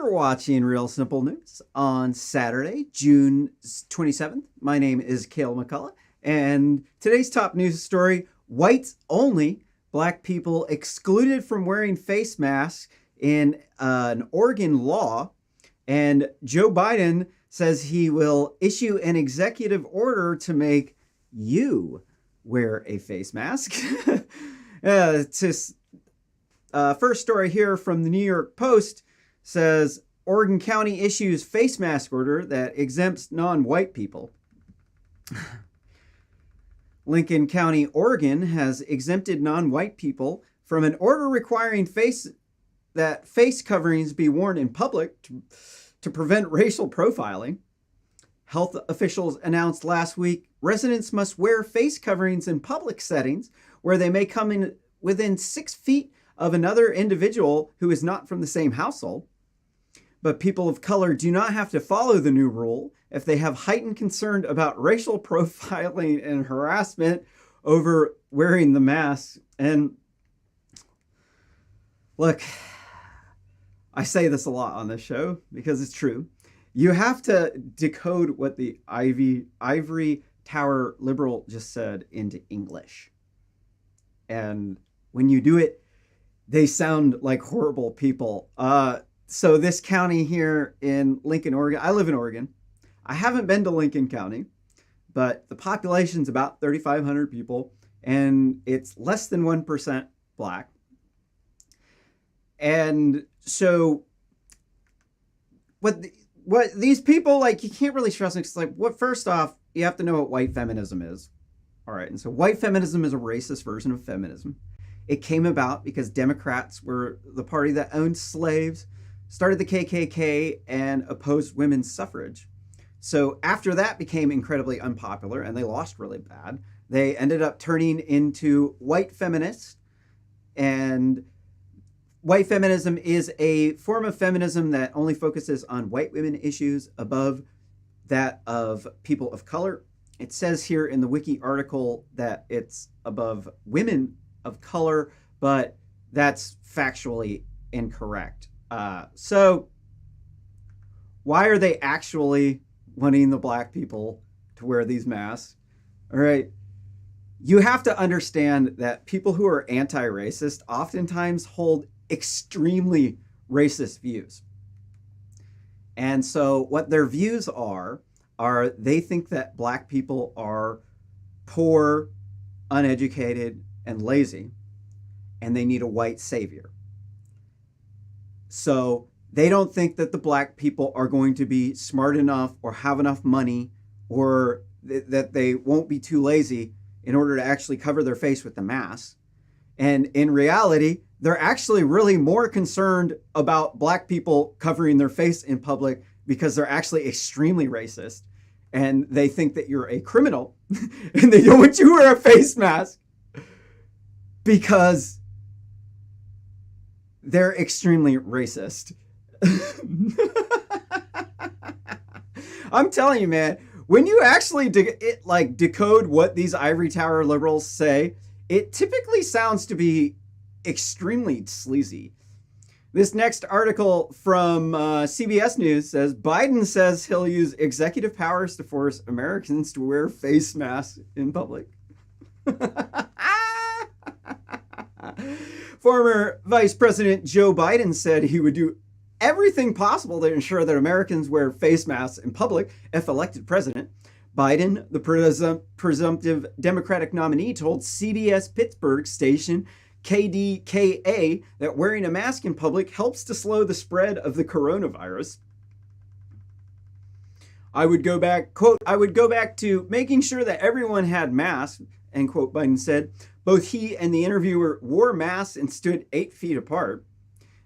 You're watching Real Simple News on Saturday, June 27th. My name is Cale McCullough, and today's top news story, whites only, black people excluded from wearing face masks in an Oregon law, and Joe Biden says he will issue an executive order to make you wear a face mask. First story here from the New York Post says Oregon County issues face mask order that exempts non-white people. Lincoln County, Oregon has exempted non-white people from an order requiring face coverings be worn in public to prevent racial profiling. Health officials announced last week residents must wear face coverings in public settings where they may come in within 6 feet of another individual who is not from the same household. But people of color do not have to follow the new rule if they have heightened concern about racial profiling and harassment over wearing the mask. And look, I say this a lot on this show because it's true. You have to decode what the ivory tower liberal just said into English. And when you do it, they sound like horrible people. So this county here in Lincoln, Oregon, I live in Oregon. I haven't been to Lincoln County, but the population's about 3,500 people, and it's less than 1% black. And so what these people, like, you can't really stress it. It's like, first off, you have to know what white feminism is. All right, and so white feminism is a racist version of feminism. It came about because Democrats were the party that owned slaves, started the KKK, and opposed women's suffrage. So after that became incredibly unpopular and they lost really bad, they ended up turning into white feminists. And white feminism is a form of feminism that only focuses on white women issues above that of people of color. It says here in the wiki article that it's above women of color, but that's factually incorrect. So why are they actually wanting the black people to wear these masks? All right. You have to understand that people who are anti-racist oftentimes hold extremely racist views. And so what their views are they think that black people are poor, uneducated, and lazy, and they need a white savior. So they don't think that the black people are going to be smart enough or have enough money or that they won't be too lazy in order to actually cover their face with the mask. And in reality, they're actually really more concerned about black people covering their face in public because they're actually extremely racist. And they think that you're a criminal and they don't want you to wear a face mask because they're extremely racist. I'm telling you, man, when you actually decode what these ivory tower liberals say, it typically sounds to be extremely sleazy. This next article from CBS News says, Biden says he'll use executive powers to force Americans to wear face masks in public. Former Vice President Joe Biden said he would do everything possible to ensure that Americans wear face masks in public if elected president. Biden, the presumptive Democratic nominee, told CBS Pittsburgh station KDKA that wearing a mask in public helps to slow the spread of the coronavirus. I would go back to making sure that everyone had masks, end quote, Biden said. Both he and the interviewer wore masks and stood 8 feet apart.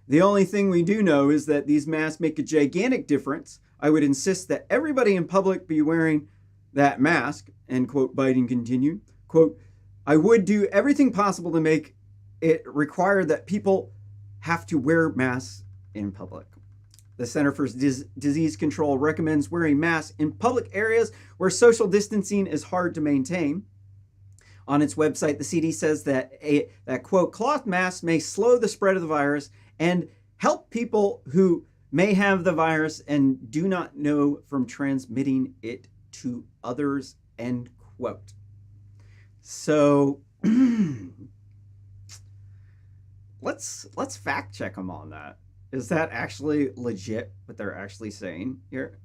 The only thing we do know is that these masks make a gigantic difference. I would insist that everybody in public be wearing that mask, end quote, Biden continued. Quote, I would do everything possible to make it require that people have to wear masks in public. The Center for Disease Control recommends wearing masks in public areas where social distancing is hard to maintain. On its website, the CD says that quote, cloth masks may slow the spread of the virus and help people who may have the virus and do not know from transmitting it to others, end quote. So let's fact check them on that. Is that actually legit what they're actually saying here?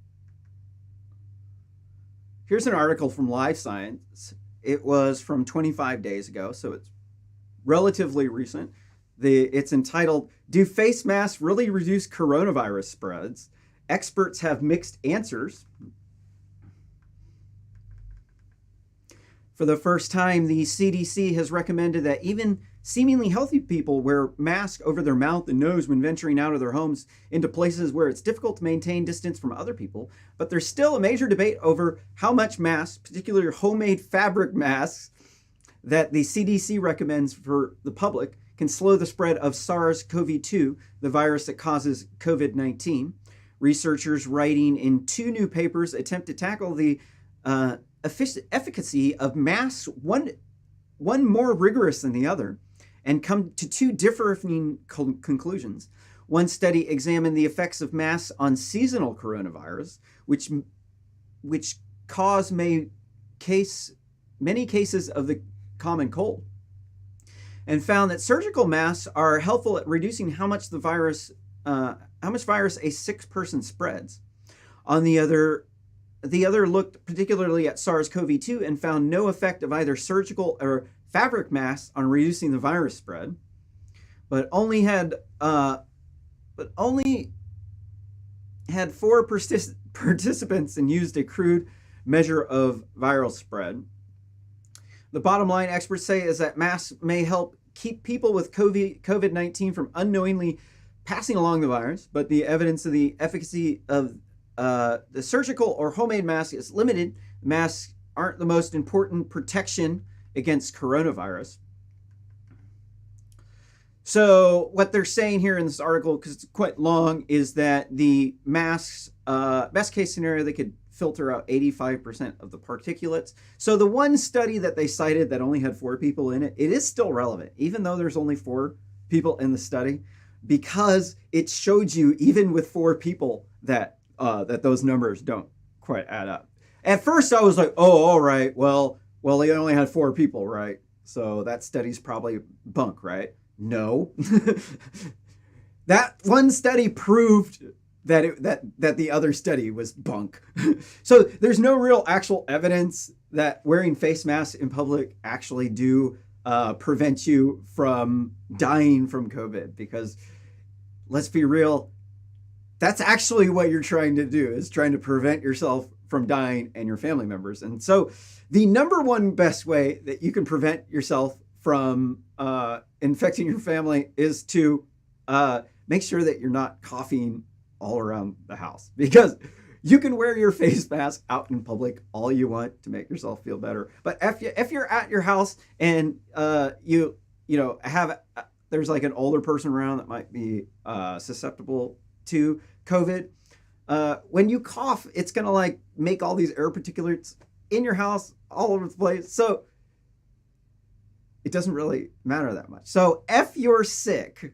Here's an article from Live Science. It was from 25 days ago, so it's relatively recent. It's entitled, "Do Face Masks Really Reduce Coronavirus Spreads? Experts Have Mixed Answers." For the first time, the CDC has recommended that even seemingly healthy people wear masks over their mouth and nose when venturing out of their homes into places where it's difficult to maintain distance from other people. But there's still a major debate over how much masks, particularly homemade fabric masks, that the CDC recommends for the public can slow the spread of SARS-CoV-2, the virus that causes COVID-19. Researchers writing in 2 new papers attempt to tackle the efficacy of masks, one more rigorous than the other, and come to 2 differing conclusions. One study examined the effects of masks on seasonal coronavirus, which cause many cases of the common cold, and found that surgical masks are helpful at reducing how much virus a sick person spreads. On the other looked particularly at SARS-CoV-2 and found no effect of either surgical or fabric masks on reducing the virus spread, but only had 4 participants and used a crude measure of viral spread. The bottom line, experts say, is that masks may help keep people with COVID-19 from unknowingly passing along the virus, but the evidence of the efficacy of the surgical or homemade mask is limited. Masks aren't the most important protection against coronavirus. So what they're saying here in this article, because it's quite long, is that the masks, best case scenario, they could filter out 85% of the particulates. So the one study that they cited that only had 4 people in it, it is still relevant, even though there's only 4 people in the study, because it showed you, even with 4 people, that those numbers don't quite add up. At first I was like, oh, all right, well, they only had 4 people, right? So that study's probably bunk, right? No. That one study proved that the other study was bunk. So there's no real actual evidence that wearing face masks in public actually do prevent you from dying from COVID, because let's be real, that's actually what you're trying to do, is trying to prevent yourself from dying and your family members. And so the number one best way that you can prevent yourself from infecting your family is to make sure that you're not coughing all around the house, because you can wear your face mask out in public all you want to make yourself feel better. But if you're at your house and you have there's like an older person around that might be susceptible to COVID, when you cough, it's gonna like make all these air particulates in your house all over the place. So it doesn't really matter that much. So if you're sick,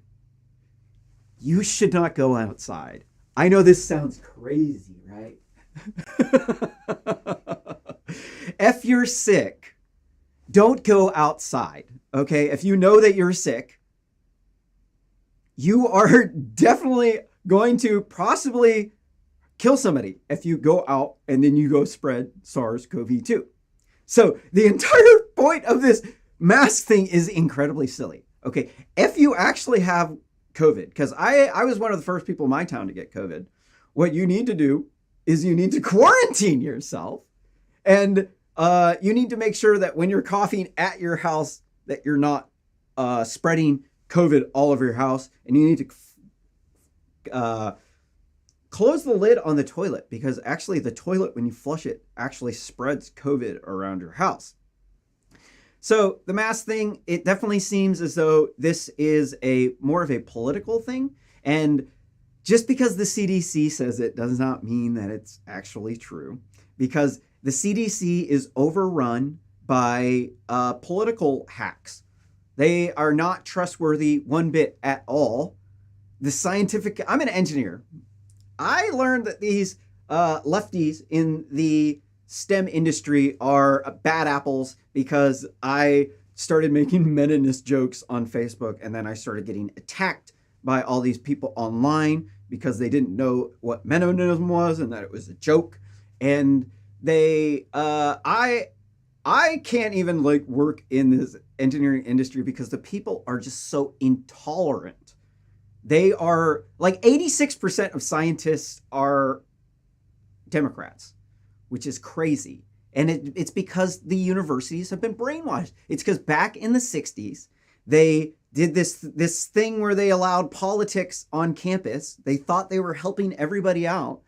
you should not go outside. I know this sounds crazy, right? If you're sick, don't go outside, okay? If you know that you're sick, you are definitely going to possibly kill somebody if you go out and then you go spread SARS-CoV-2. So the entire point of this mask thing is incredibly silly, okay? If you actually have COVID, because I was one of the first people in my town to get COVID, what you need to do is you need to quarantine yourself, and you need to make sure that when you're coughing at your house that you're not spreading COVID all over your house, and you need to close the lid on the toilet, because actually the toilet, when you flush it, actually spreads COVID around your house. So the mask thing, it definitely seems as though this is more of a political thing. And just because the CDC says it does not mean that it's actually true, because the CDC is overrun by political hacks. They are not trustworthy one bit at all. I'm an engineer. I learned that these lefties in the STEM industry are bad apples because I started making Meninist jokes on Facebook, and then I started getting attacked by all these people online because they didn't know what Menonism was and that it was a joke. And I can't even like work in this engineering industry because the people are just so intolerant. They are like 86% of scientists are Democrats, which is crazy. And it's because the universities have been brainwashed. It's because back in the 60s, they did this thing where they allowed politics on campus. They thought they were helping everybody out.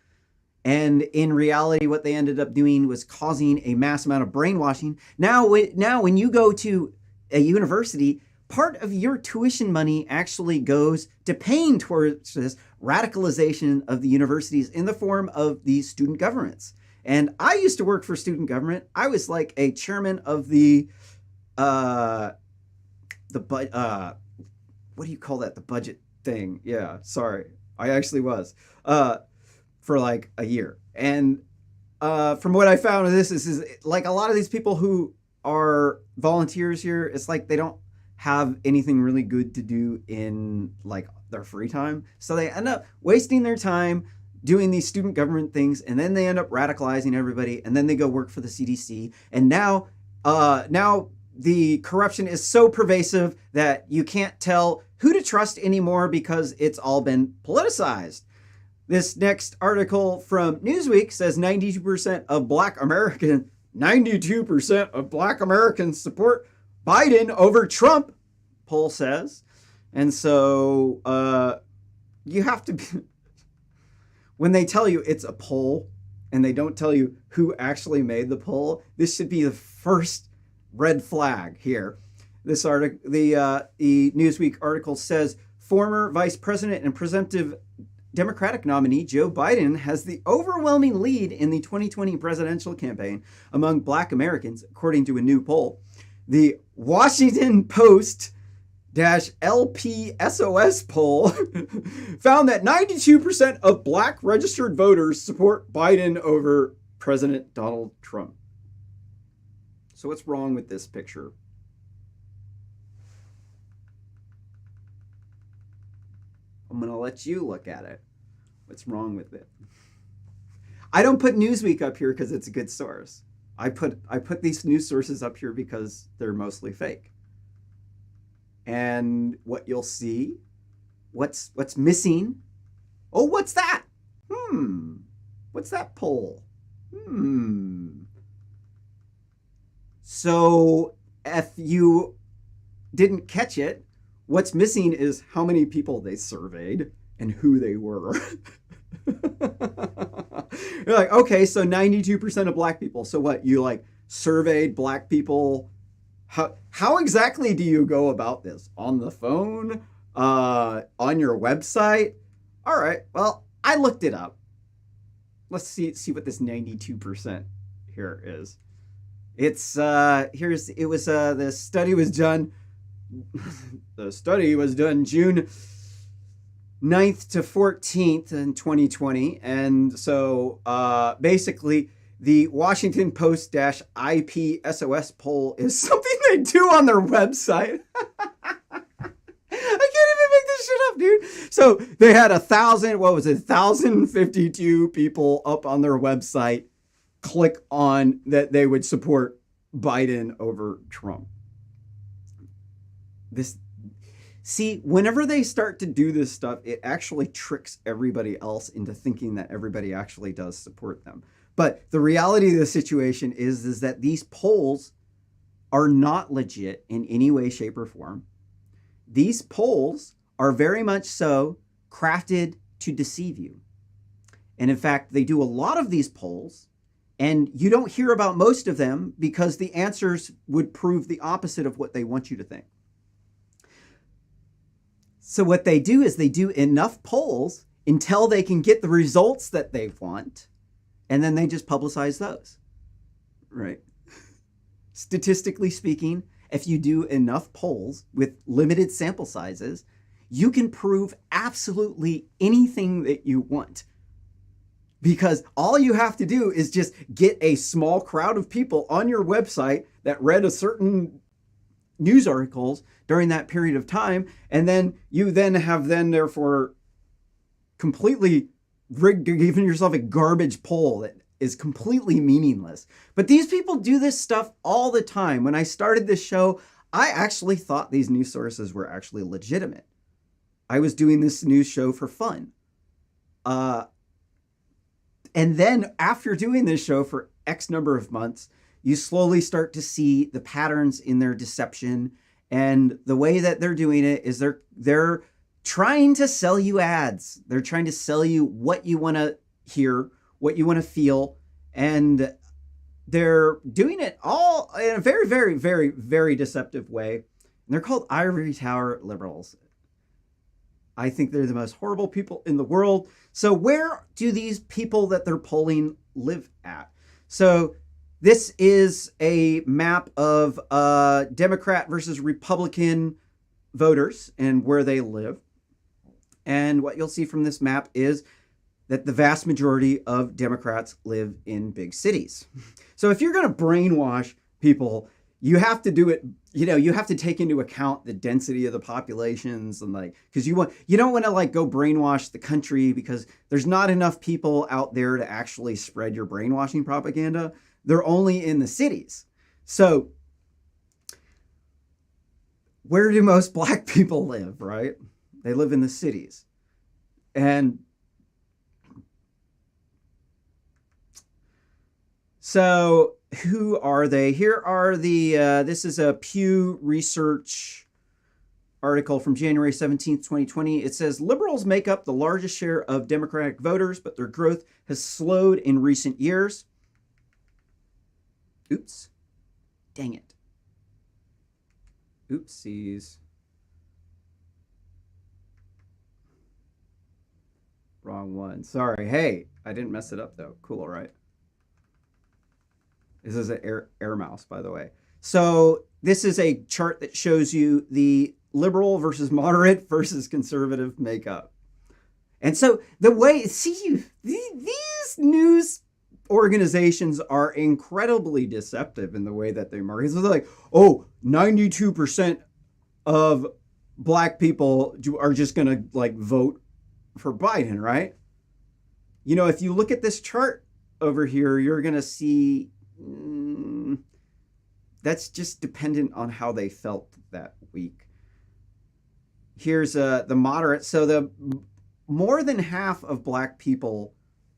And in reality, what they ended up doing was causing a mass amount of brainwashing. Now when you go to a university, part of your tuition money actually goes to paying towards this radicalization of the universities in the form of these student governments. And I used to work for student government. I was like a chairman of what do you call that? The budget thing. Yeah, sorry. I actually was. For like a year. And from what I found of this is like a lot of these people who are volunteers here, it's like they don't have anything really good to do in like their free time. So they end up wasting their time doing these student government things, and then they end up radicalizing everybody, and then they go work for the CDC. And now the corruption is so pervasive that you can't tell who to trust anymore because it's all been politicized. This next article from Newsweek says 92% of Black Americans support Biden over Trump, poll says. And so you have to be, when they tell you it's a poll and they don't tell you who actually made the poll, this should be the first red flag here. This article, the Newsweek article says former vice president and presumptive Democratic nominee Joe Biden has the overwhelming lead in the 2020 presidential campaign among Black Americans, according to a new poll. The Washington Post LPSOS poll found that 92% of Black registered voters support Biden over President Donald Trump. So what's wrong with this picture? I'm going to let you look at it. What's wrong with it? I don't put Newsweek up here because it's a good source. I put these news sources up here because they're mostly fake. And what you'll see, what's missing? Oh, what's that? What's that poll? So if you didn't catch it, what's missing is how many people they surveyed and who they were. You're like, okay, so 92% of Black people. So what, you like surveyed Black people? How exactly do you go about this? On the phone? On your website? All right, well, I looked it up. Let's see what this 92% here is. It's the study was done. The study was done June 9th to 14th in 2020. And so basically the Washington Post IPSOS poll is something they do on their website. I can't even make this shit up, dude. So they had 1,052 people up on their website click on that they would support Biden over Trump. Whenever they start to do this stuff, it actually tricks everybody else into thinking that everybody actually does support them. But the reality of the situation is that these polls are not legit in any way, shape, or form. These polls are very much so crafted to deceive you. And in fact, they do a lot of these polls, and you don't hear about most of them because the answers would prove the opposite of what they want you to think. So what they do is they do enough polls until they can get the results that they want, and then they just publicize those, right? Statistically speaking, if you do enough polls with limited sample sizes, you can prove absolutely anything that you want. because all you have to do is just get a small crowd of people on your website that read a certain news articles during that period of time, and then you then have therefore completely given yourself a garbage poll that is completely meaningless. But these people do this stuff all the time. When I started this show, I actually thought these news sources were actually legitimate. I was doing this news show for fun. And then after doing this show for X number of months, you slowly start to see the patterns in their deception. And the way that they're doing it is they're trying to sell you ads. They're trying to sell you what you want to hear, what you want to feel. And they're doing it all in a very, very, very, very deceptive way. And they're called ivory tower liberals. I think they're the most horrible people in the world. So where do these people that they're polling live at? So this is a map of Democrat versus Republican voters and where they live. And what you'll see from this map is that the vast majority of Democrats live in big cities. So if you're going to brainwash people, you have to do it, you have to take into account the density of the populations and because you don't want to go brainwash the country because there's not enough people out there to actually spread your brainwashing propaganda. They're only in the cities. So where do most Black people live, right? They live in the cities. And so who are they? Here are this is a Pew Research article from January 17th, 2020. It says liberals make up the largest share of Democratic voters, but their growth has slowed in recent years. Oops. Dang it. Oopsies. Wrong one. Sorry. Hey, I didn't mess it up though. Cool, right? This is an air mouse, by the way. So this is a chart that shows you the liberal versus moderate versus conservative makeup. And so the way, these news organizations are incredibly deceptive in the way that they market. So they're 92% of Black people are just going to vote for Biden, right? If you look at this chart over here, you're going to see that's just dependent on how they felt that week. Here's the moderate. So the more than half of Black people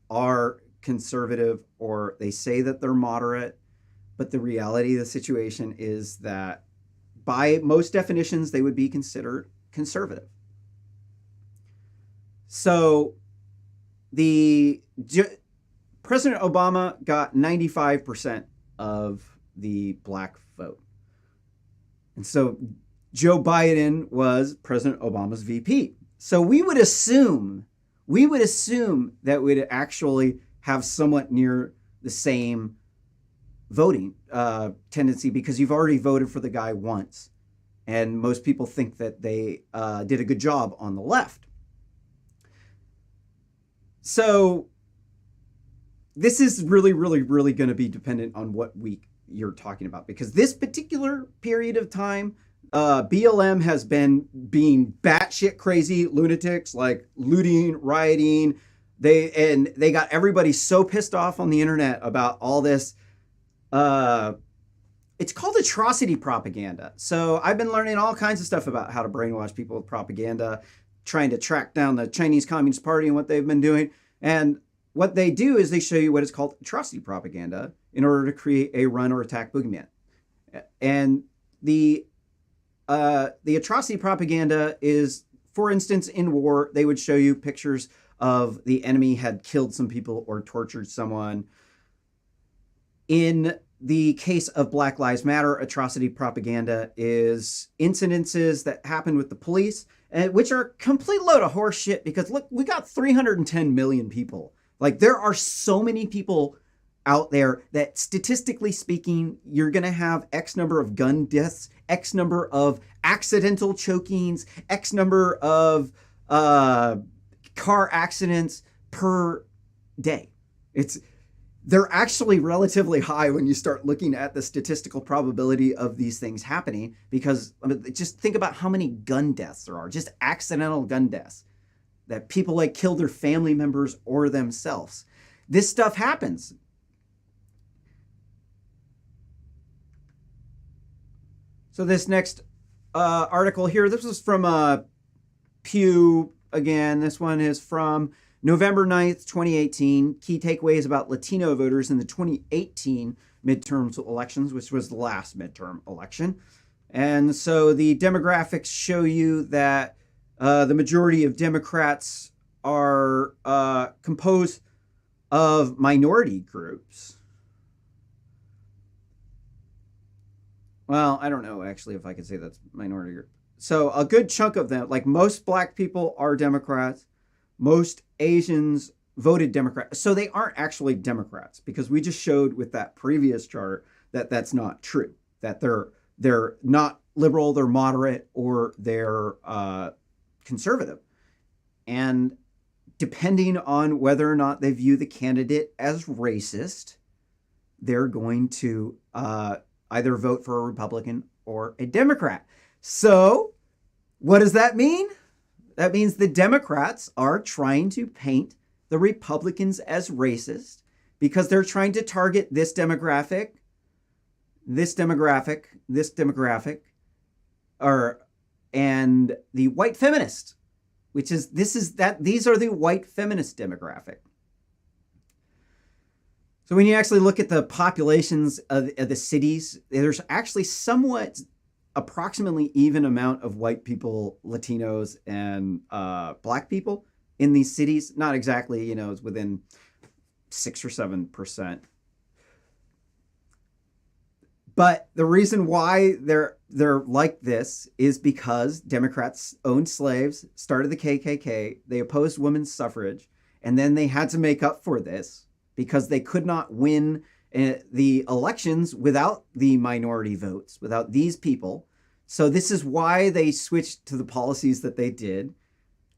are conservative, or they say that they're moderate, but the reality of the situation is that by most definitions, they would be considered conservative. So President Obama got 95% of the Black vote. And so Joe Biden was President Obama's VP. So we would assume that we'd actually have somewhat near the same voting tendency because you've already voted for the guy once. And most people think that they did a good job on the left. So this is really, really, really going to be dependent on what week you're talking about, because this particular period of time, BLM has been being batshit crazy lunatics, looting, rioting. They got everybody so pissed off on the internet about all this. It's called atrocity propaganda. So I've been learning all kinds of stuff about how to brainwash people with propaganda, trying to track down the Chinese Communist Party and what they've been doing. And what they do is they show you what is called atrocity propaganda in order to create a run or attack boogeyman. And the atrocity propaganda is, for instance, in war, they would show you pictures of the enemy had killed some people or tortured someone. In the case of Black Lives Matter, atrocity propaganda is incidences that happen with the police, which are a complete load of horse shit because look, we got 310 million people. There are so many people out there that statistically speaking, you're going to have X number of gun deaths, X number of accidental chokings, X number of car accidents per day. It's they're actually relatively high when you start looking at the statistical probability of these things happening, because I mean, just think about how many gun deaths there are, just accidental gun deaths that people like kill their family members or themselves. This stuff happens. So this next article here, this was from Pew again. This one is from November 9th, 2018. Key takeaways about Latino voters in the 2018 midterm elections, which was the last midterm election. And so the demographics show you that the majority of Democrats are composed of minority groups. Well, I don't know actually if I could say that's minority group. So a good chunk of them, like most black people are Democrats, most Asians voted Democrat. So they aren't actually Democrats, because we just showed with that previous chart that that's not true, that they're not liberal, they're moderate, or they're conservative. And depending on whether or not they view the candidate as racist, they're going to either vote for a Republican or a Democrat. So what does that mean? That means the Democrats are trying to paint the Republicans as racist because they're trying to target this demographic, and the white feminist, these are the white feminist demographic. So when you actually look at the populations of the cities, there's actually somewhat approximately even amount of white people, Latinos, and black people in these cities. Not exactly, it's within 6 or 7%. But the reason why they're like this is because Democrats owned slaves, started the KKK, they opposed women's suffrage, and then they had to make up for this because they could not win the elections without the minority votes, without these people. So this is why they switched to the policies that they did,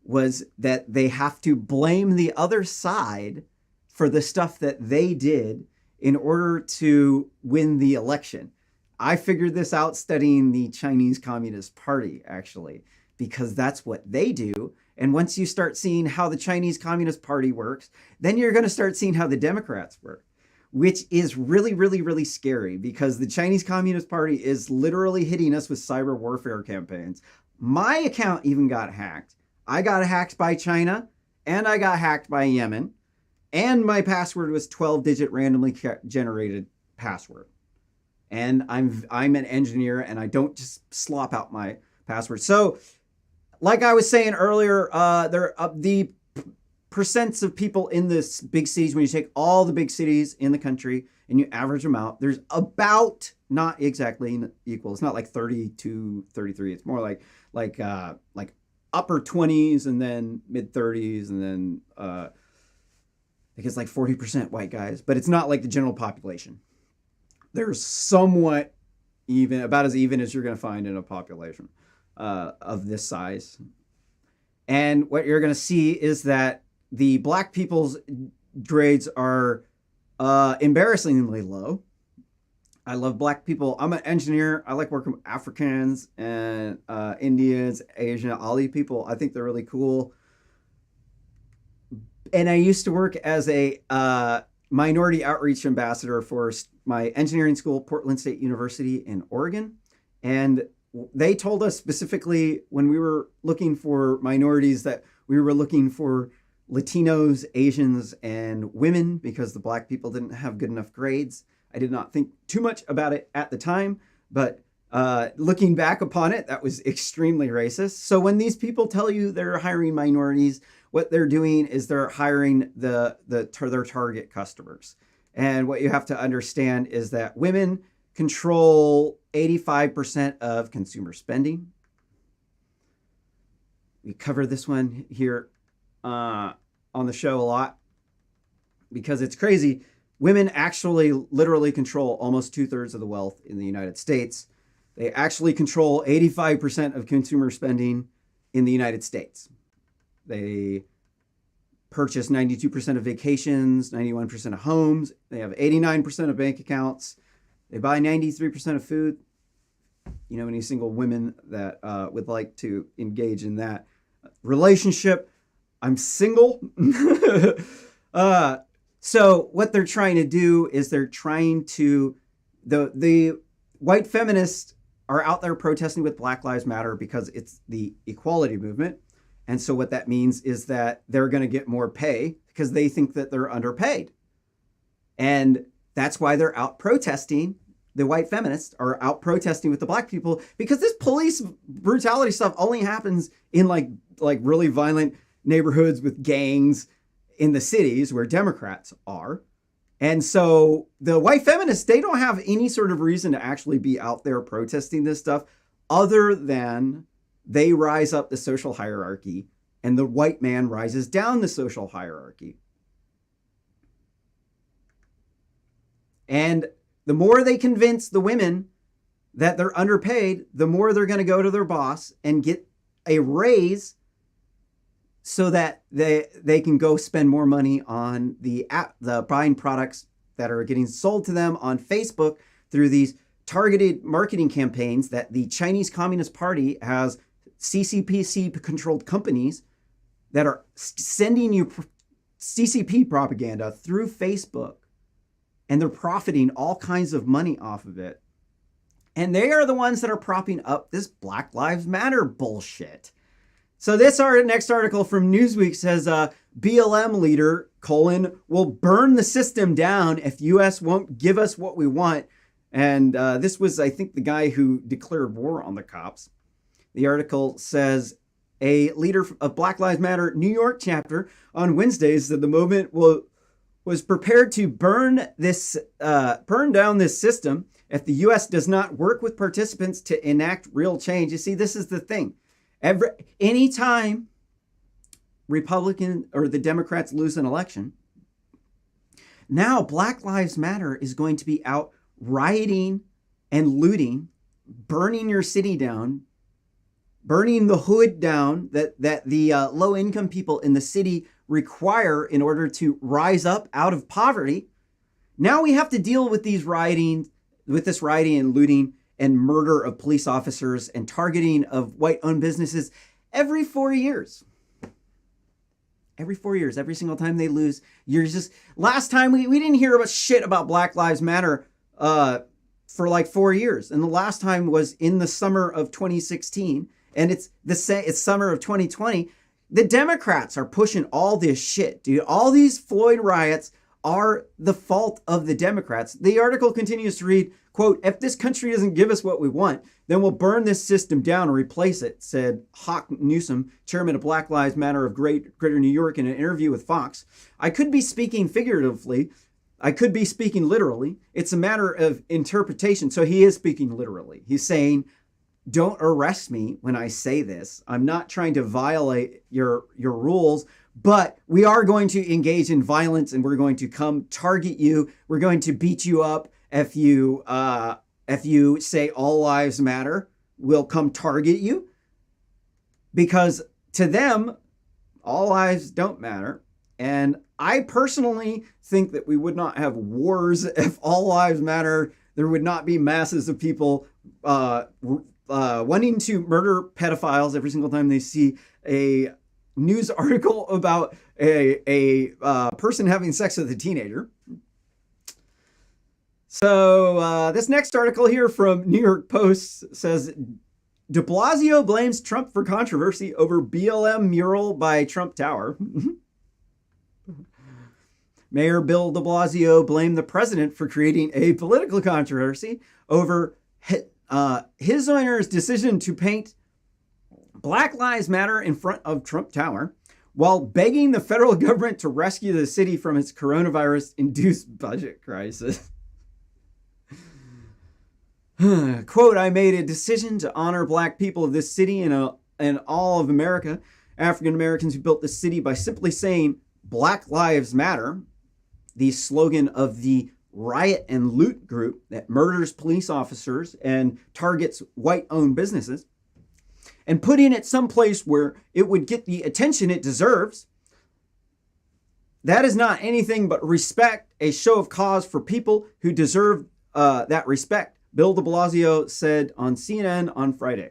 was that they have to blame the other side for the stuff that they did in order to win the election. I figured this out studying the Chinese Communist Party, actually, because that's what they do. And once you start seeing how the Chinese Communist Party works, then you're going to start seeing how the Democrats work, which is really, really, really scary, because the Chinese Communist Party is literally hitting us with cyber warfare campaigns. My account even got hacked. I got hacked by China, and I got hacked by Yemen, and my password was 12-digit randomly generated password. And I'm an engineer, and I don't just slop out my password. So, like I was saying earlier, the percents of people in this big cities, when you take all the big cities in the country and you average them out, there's about, not exactly equal. It's not like 32, 33. It's more like upper 20s and then mid 30s, and then I think it's like 40% white guys. But it's not like the general population. There's somewhat even, about as even as you're going to find in a population of this size. And what you're going to see is that the black people's grades are embarrassingly low. I love black people. I'm an engineer. I like working with Africans and Indians, Asian, all these people. I think they're really cool. And I used to work as a minority outreach ambassador for my engineering school, Portland State University in Oregon. And they told us specifically when we were looking for minorities that we were looking for Latinos, Asians, and women, because the black people didn't have good enough grades. I did not think too much about it at the time, but looking back upon it, that was extremely racist. So when these people tell you they're hiring minorities, what they're doing is they're hiring their target customers. And what you have to understand is that women control 85% of consumer spending. We cover this one here on the show a lot because it's crazy. Women actually literally control almost 2/3 of the wealth in the United States. They actually control 85% of consumer spending in the United States. They purchase 92% of vacations, 91% of homes. They have 89% of bank accounts. They buy 93% of food. You know, any single women that would like to engage in that relationship? I'm single. So what they're trying to do is they're trying to, the white feminists are out there protesting with Black Lives Matter because it's the equality movement. And so what that means is that they're going to get more pay because they think that they're underpaid. And that's why they're out protesting. The white feminists are out protesting with the black people because this police brutality stuff only happens in like really violent neighborhoods with gangs in the cities where Democrats are. And so the white feminists, they don't have any sort of reason to actually be out there protesting this stuff other than they rise up the social hierarchy and the white man rises down the social hierarchy. And the more they convince the women that they're underpaid, the more they're going to go to their boss and get a raise so that they can go spend more money on the buying products that are getting sold to them on Facebook through these targeted marketing campaigns that the Chinese Communist Party has CCPC controlled companies that are sending you CCP propaganda through Facebook. And they're profiting all kinds of money off of it. And they are the ones that are propping up this Black Lives Matter bullshit. So this next article from Newsweek says, BLM leader, will burn the system down if U.S. won't give us what we want. And this was, I think, the guy who declared war on the cops. The article says, a leader of Black Lives Matter New York chapter on Wednesday said the movement was prepared to burn down this system if the U.S. does not work with participants to enact real change. You see, this is the thing. Anytime Republican or the Democrats lose an election, now Black Lives Matter is going to be out rioting and looting, burning your city down, burning the hood down that the low-income people in the city require in order to rise up out of poverty. Now we have to deal with this rioting and looting and murder of police officers and targeting of white-owned businesses every 4 years. Every 4 years, every single time they lose, you're just... Last time, we didn't hear about shit about Black Lives Matter for like 4 years. And the last time was in the summer of 2016. And it's summer of 2020. The Democrats are pushing all this shit, dude. All these Floyd riots are the fault of the Democrats. The article continues to read, quote, if this country doesn't give us what we want, then we'll burn this system down and replace it, said Hawk Newsom, chairman of Black Lives Matter of Greater New York, in an interview with Fox. I could be speaking figuratively. I could be speaking literally. It's a matter of interpretation. So he is speaking literally. He's saying, don't arrest me when I say this. I'm not trying to violate your rules, but we are going to engage in violence and we're going to come target you. We're going to beat you up if you say all lives matter. We'll come target you because to them, all lives don't matter. And I personally think that we would not have wars if all lives matter. There would not be masses of people wanting to murder pedophiles every single time they see a news article about a person having sex with a teenager. So this next article here from New York Post says, de Blasio blames Trump for controversy over BLM mural by Trump Tower. Mayor Bill de Blasio blamed the president for creating a political controversy over his owner's decision to paint Black Lives Matter in front of Trump Tower while begging the federal government to rescue the city from its coronavirus-induced budget crisis. Quote, I made a decision to honor black people of this city and all of America, African Americans who built this city, by simply saying Black Lives Matter, the slogan of the riot and loot group that murders police officers and targets white-owned businesses, and putting it someplace where it would get the attention it deserves. That is not anything but respect, a show of cause for people who deserve that respect, Bill de Blasio said on CNN on Friday.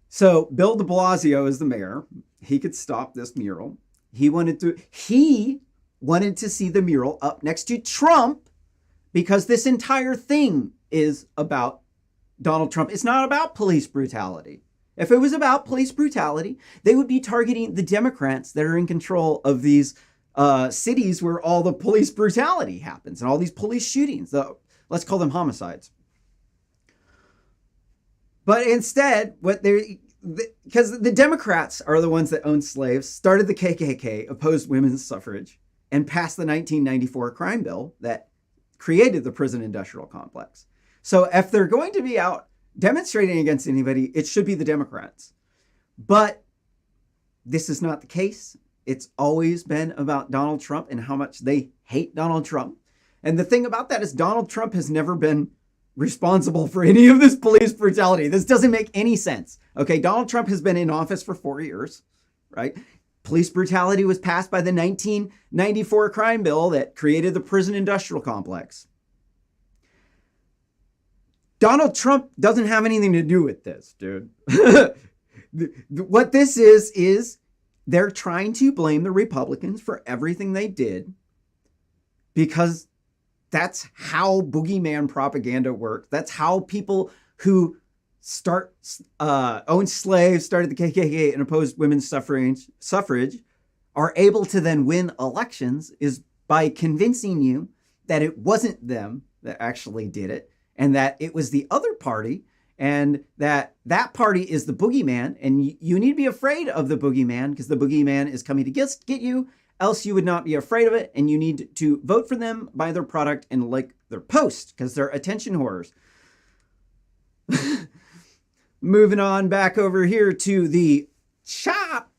So Bill de Blasio is the mayor. He could stop this mural. He wanted to see the mural up next to Trump because this entire thing is about Donald Trump. It's not about police brutality. If it was about police brutality, they would be targeting the Democrats that are in control of these cities where all the police brutality happens and all these police shootings. Let's call them homicides. But instead, because the Democrats are the ones that own slaves, started the KKK, opposed women's suffrage, and passed the 1994 crime bill that created the prison industrial complex. So if they're going to be out demonstrating against anybody, it should be the Democrats. But this is not the case. It's always been about Donald Trump and how much they hate Donald Trump. And the thing about that is Donald Trump has never been responsible for any of this police brutality. This doesn't make any sense. Okay, Donald Trump has been in office for 4 years, right? Police brutality was passed by the 1994 crime bill that created the prison industrial complex. Donald Trump doesn't have anything to do with this, dude. What this is they're trying to blame the Republicans for everything they did because that's how boogeyman propaganda works. That's how people who owned slaves, started the KKK, and opposed women's suffrage are able to then win elections, is by convincing you that it wasn't them that actually did it, and that it was the other party, and that party is the boogeyman, and you need to be afraid of the boogeyman because the boogeyman is coming to get you, else you would not be afraid of it, and you need to vote for them, buy their product, and like their post because they're attention whores. Moving on back over here to the CHOP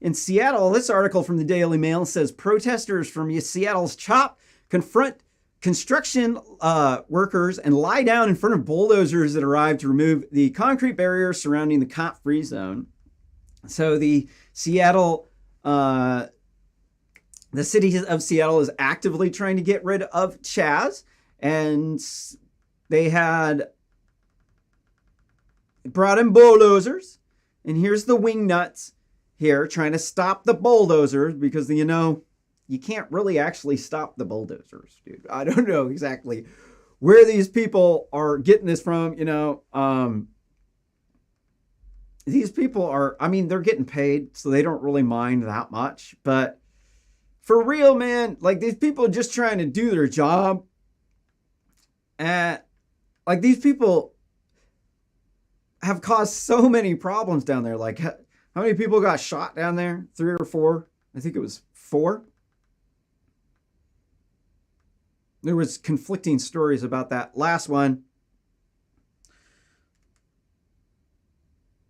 in Seattle. This article from the Daily Mail says protesters from Seattle's CHOP confront construction workers and lie down in front of bulldozers that arrive to remove the concrete barrier surrounding the cop-free zone. So the city of Seattle is actively trying to get rid of Chaz, and they had brought in bulldozers, and here's the wingnuts here trying to stop the bulldozers because, you can't really actually stop the bulldozers, dude. I don't know exactly where these people are getting this from. These people are, they're getting paid, so they don't really mind that much. But for real, man, like these people are just trying to do their job. And like these people have caused so many problems down there. Like how many people got shot down there? 3 or 4? I think it was 4. There was conflicting stories about that last one.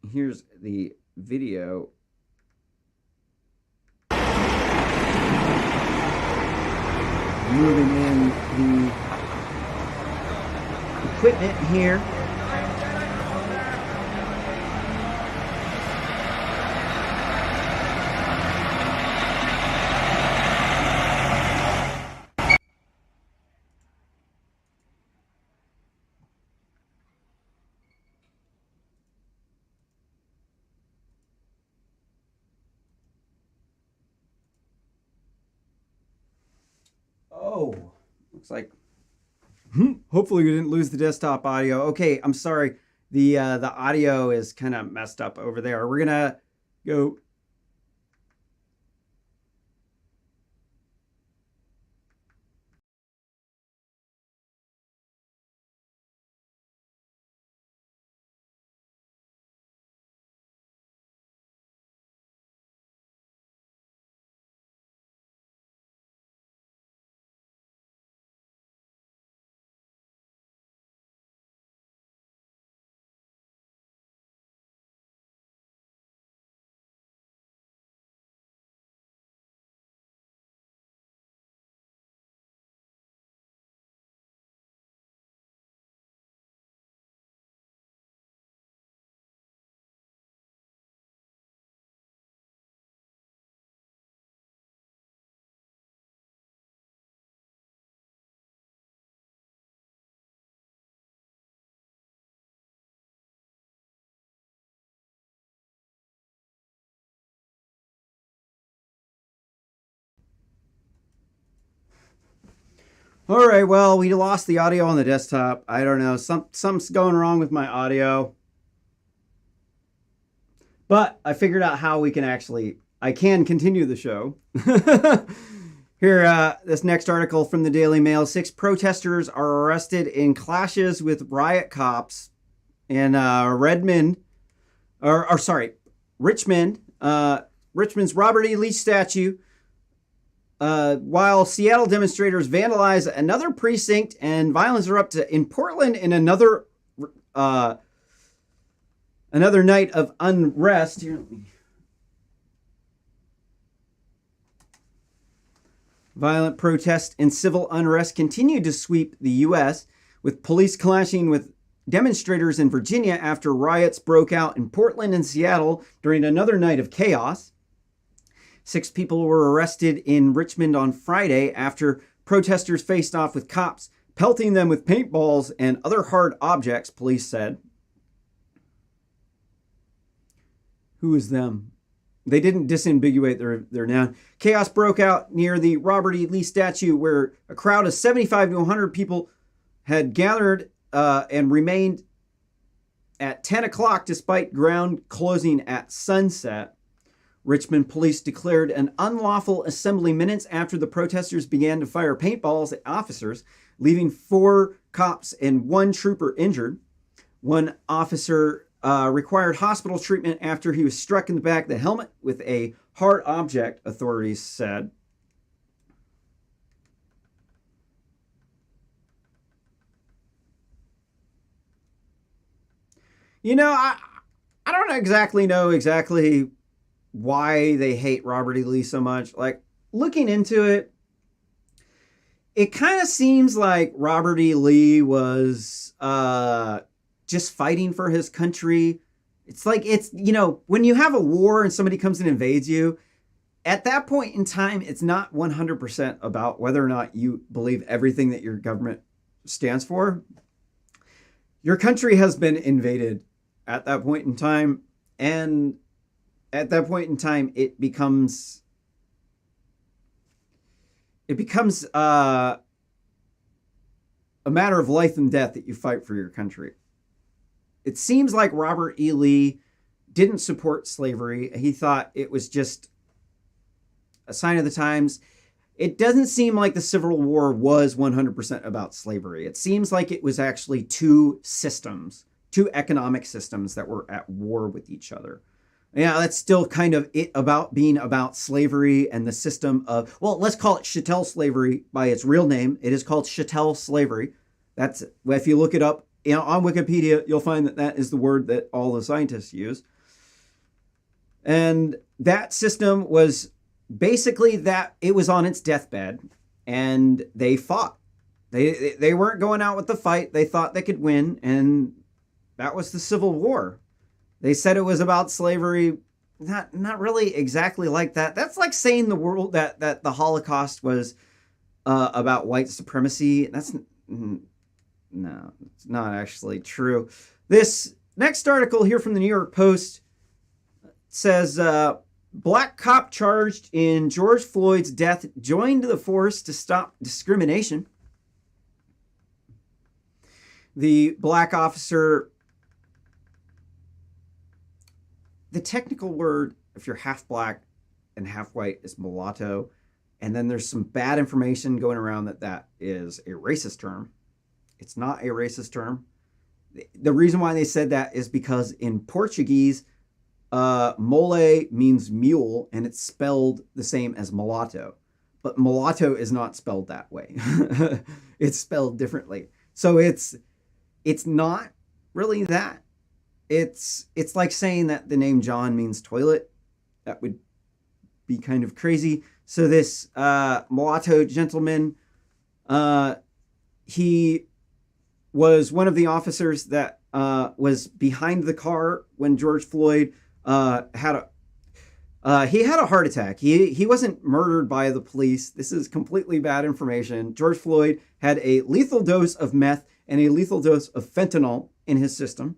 Here's the video. Moving in the equipment here. Oh, looks like hopefully we didn't lose the desktop audio. Okay, I'm sorry. The audio is kind of messed up over there. We're gonna go All right, well, we lost the audio on the desktop. I don't know. Something's going wrong with my audio. But I figured out how I can continue the show. Here, this next article from the Daily Mail. 6 protesters are arrested in clashes with riot cops in Richmond. Richmond's Robert E. Lee statue. While Seattle demonstrators vandalize another precinct and violence erupted in Portland in another night of unrest. Here, violent protests and civil unrest continued to sweep the U.S., with police clashing with demonstrators in Virginia after riots broke out in Portland and Seattle during another night of chaos. 6 people were arrested in Richmond on Friday after protesters faced off with cops, pelting them with paintballs and other hard objects, police said. Who is them? They didn't disambiguate their noun. Chaos broke out near the Robert E. Lee statue, where a crowd of 75 to 100 people had gathered and remained at 10 o'clock despite ground closing at sunset. Richmond police declared an unlawful assembly minutes after the protesters began to fire paintballs at officers, leaving 4 cops and 1 trooper injured. One officer required hospital treatment after he was struck in the back of the helmet with a hard object, authorities said. You know, I don't exactly know why they hate Robert E. Lee so much. Like, looking into it, it kind of seems like Robert E. Lee was just fighting for his country. It's like, when you have a war and somebody comes and invades you, at that point in time, it's not 100% about whether or not you believe everything that your government stands for. Your country has been invaded at that point in time, and at that point in time, it becomes a matter of life and death that you fight for your country. It seems like Robert E. Lee didn't support slavery. He thought it was just a sign of the times. It doesn't seem like the Civil War was 100% about slavery. It seems like it was actually 2 economic systems that were at war with each other. Yeah, that's still kind of it about being about slavery and the system of, well, let's call it chattel slavery by its real name. It is called chattel slavery. That's, if you look it up on Wikipedia, you'll find that is the word that all the scientists use. And that system was basically that it was on its deathbed and they fought. They weren't going out with the fight. They thought they could win, and that was the Civil War. They said it was about slavery. Not really exactly like that. That's like saying the world that the Holocaust was about white supremacy. That's no, it's not actually true. This next article here from the New York Post says black cop charged in George Floyd's death joined the force to stop discrimination. The black officer. The technical word, if you're half black and half white, is mulatto. And then there's some bad information going around that is a racist term. It's not a racist term. The reason why they said that is because in Portuguese, mole means mule, and it's spelled the same as mulatto. But mulatto is not spelled that way. It's spelled differently. So it's not really that. It's like saying that the name John means toilet. That would be kind of crazy. So this mulatto gentleman, he was one of the officers that was behind the car when George Floyd had a heart attack. He wasn't murdered by the police. This is completely bad information. George Floyd had a lethal dose of meth and a lethal dose of fentanyl in his system.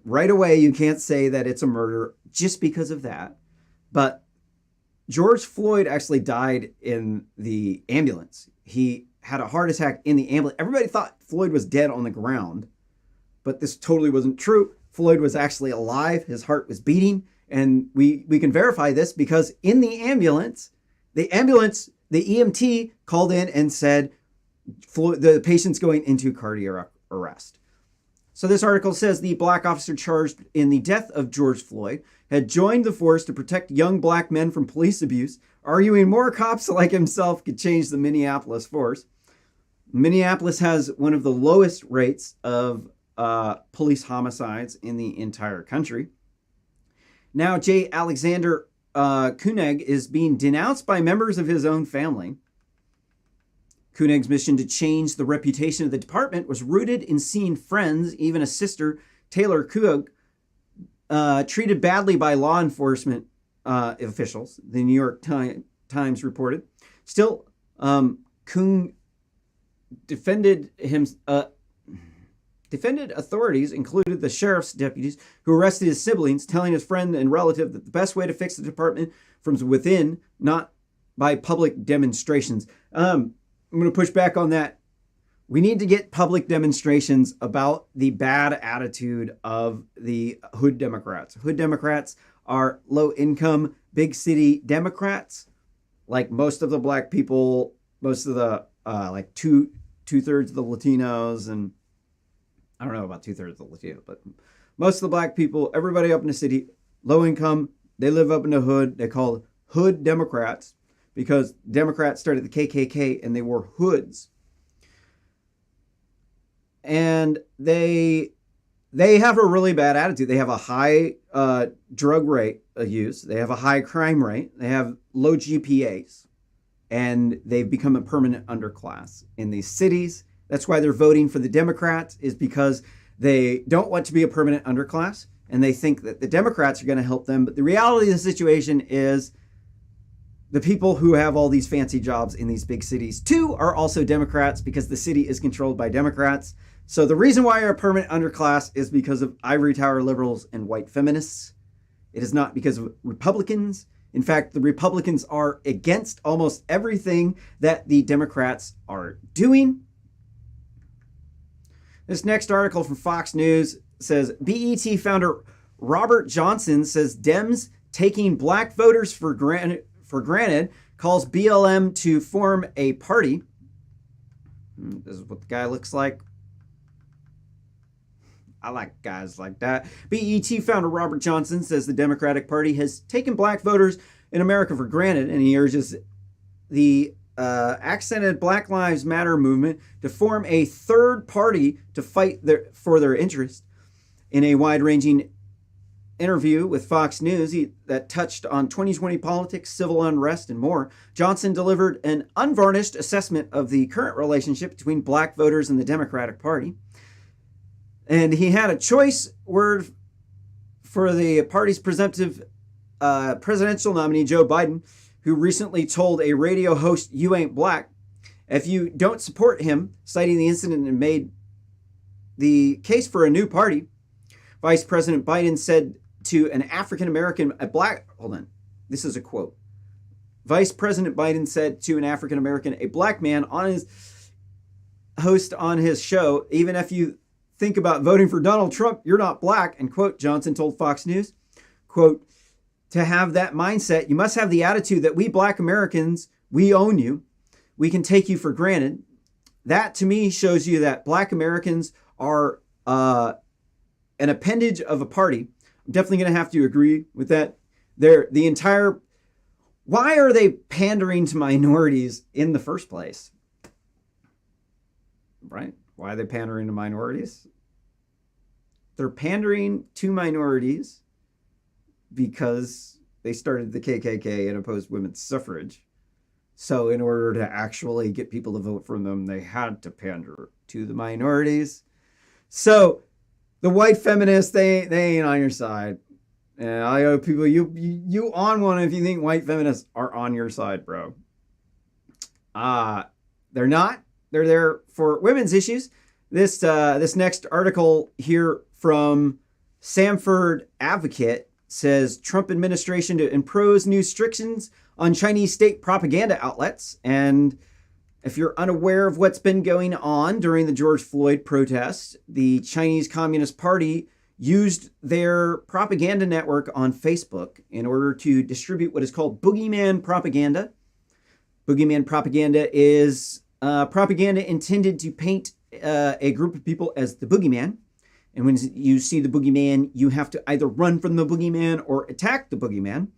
Right away, you can't say that it's a murder just because of that. But George Floyd actually died in the ambulance. He had a heart attack in the ambulance. Everybody thought Floyd was dead on the ground, but this totally wasn't true. Floyd was actually alive. His heart was beating. And we can verify this because in the ambulance, the EMT called in and said, the patient's going into cardiac arrest. So this article says the black officer charged in the death of George Floyd had joined the force to protect young black men from police abuse, arguing more cops like himself could change the Minneapolis force. Minneapolis has one of the lowest rates of police homicides in the entire country. Now, J. Alexander Koenig is being denounced by members of his own family. Koenig's mission to change the reputation of the department was rooted in seeing friends, even a sister, Taylor Koenig, treated badly by law enforcement officials, the New York Times reported. Still, Koenig defended authorities, included the sheriff's deputies who arrested his siblings, telling his friend and relative that the best way to fix the department from within, not by public demonstrations. I'm going to push back on that. We need to get public demonstrations about the bad attitude of the hood Democrats. Hood Democrats are low-income, big-city Democrats. Like most of the black people, most of the, like two-thirds of the Latinos, and I don't know about two-thirds of the Latinos, but most of the black people, everybody up in the city, low-income, they live up in the hood. They call hood Democrats because Democrats started the KKK and they wore hoods. And they have a really bad attitude. They have a high drug rate of use. They have a high crime rate. They have low GPAs. And they've become a permanent underclass in these cities. That's why they're voting for the Democrats, is because they don't want to be a permanent underclass. And they think that the Democrats are going to help them. But the reality of the situation is the people who have all these fancy jobs in these big cities, too, are also Democrats because the city is controlled by Democrats. So the reason why you're a permanent underclass is because of ivory tower liberals and white feminists. It is not because of Republicans. In fact, the Republicans are against almost everything that the Democrats are doing. This next article from Fox News says, BET founder Robert Johnson says Dems taking black voters for granted, calls BLM to form a party. This is what the guy looks like. I like guys like that. BET founder Robert Johnson says the Democratic Party has taken black voters in America for granted, and he urges the accented Black Lives Matter movement to form a third party to fight for their interests. In a wide-ranging interview with Fox News that touched on 2020 politics, civil unrest, and more, Johnson delivered an unvarnished assessment of the current relationship between black voters and the Democratic Party. And he had a choice word for the party's presumptive presidential nominee, Joe Biden, who recently told a radio host, "You ain't black," if you don't support him, citing the incident and made the case for a new party. Vice President Biden said to an African-American, this is a quote. Vice President Biden said to an African-American, a black man on his host on his show, even if you think about voting for Donald Trump, you're not black, and quote, Johnson told Fox News, quote, to have that mindset, you must have the attitude that we black Americans, we own you. We can take you for granted. That to me shows you that black Americans are an appendage of a party. I'm definitely going to have to agree with that. Why are they pandering to minorities in the first place? Right? Why are they pandering to minorities? They're pandering to minorities because they started the KKK and opposed women's suffrage. So in order to actually get people to vote for them, they had to pander to the minorities. So the white feminists, they ain't on your side. And I owe people, you on one if you think white feminists are on your side, bro. They're not. They're there for women's issues. This next article here from Sanford Advocate says Trump administration to impose new restrictions on Chinese state propaganda outlets. And If you're unaware of what's been going on during the George Floyd protests, the Chinese Communist Party used their propaganda network on Facebook in order to distribute what is called boogeyman propaganda. Boogeyman propaganda is propaganda intended to paint a group of people as the boogeyman. And when you see the boogeyman, you have to either run from the boogeyman or attack the boogeyman.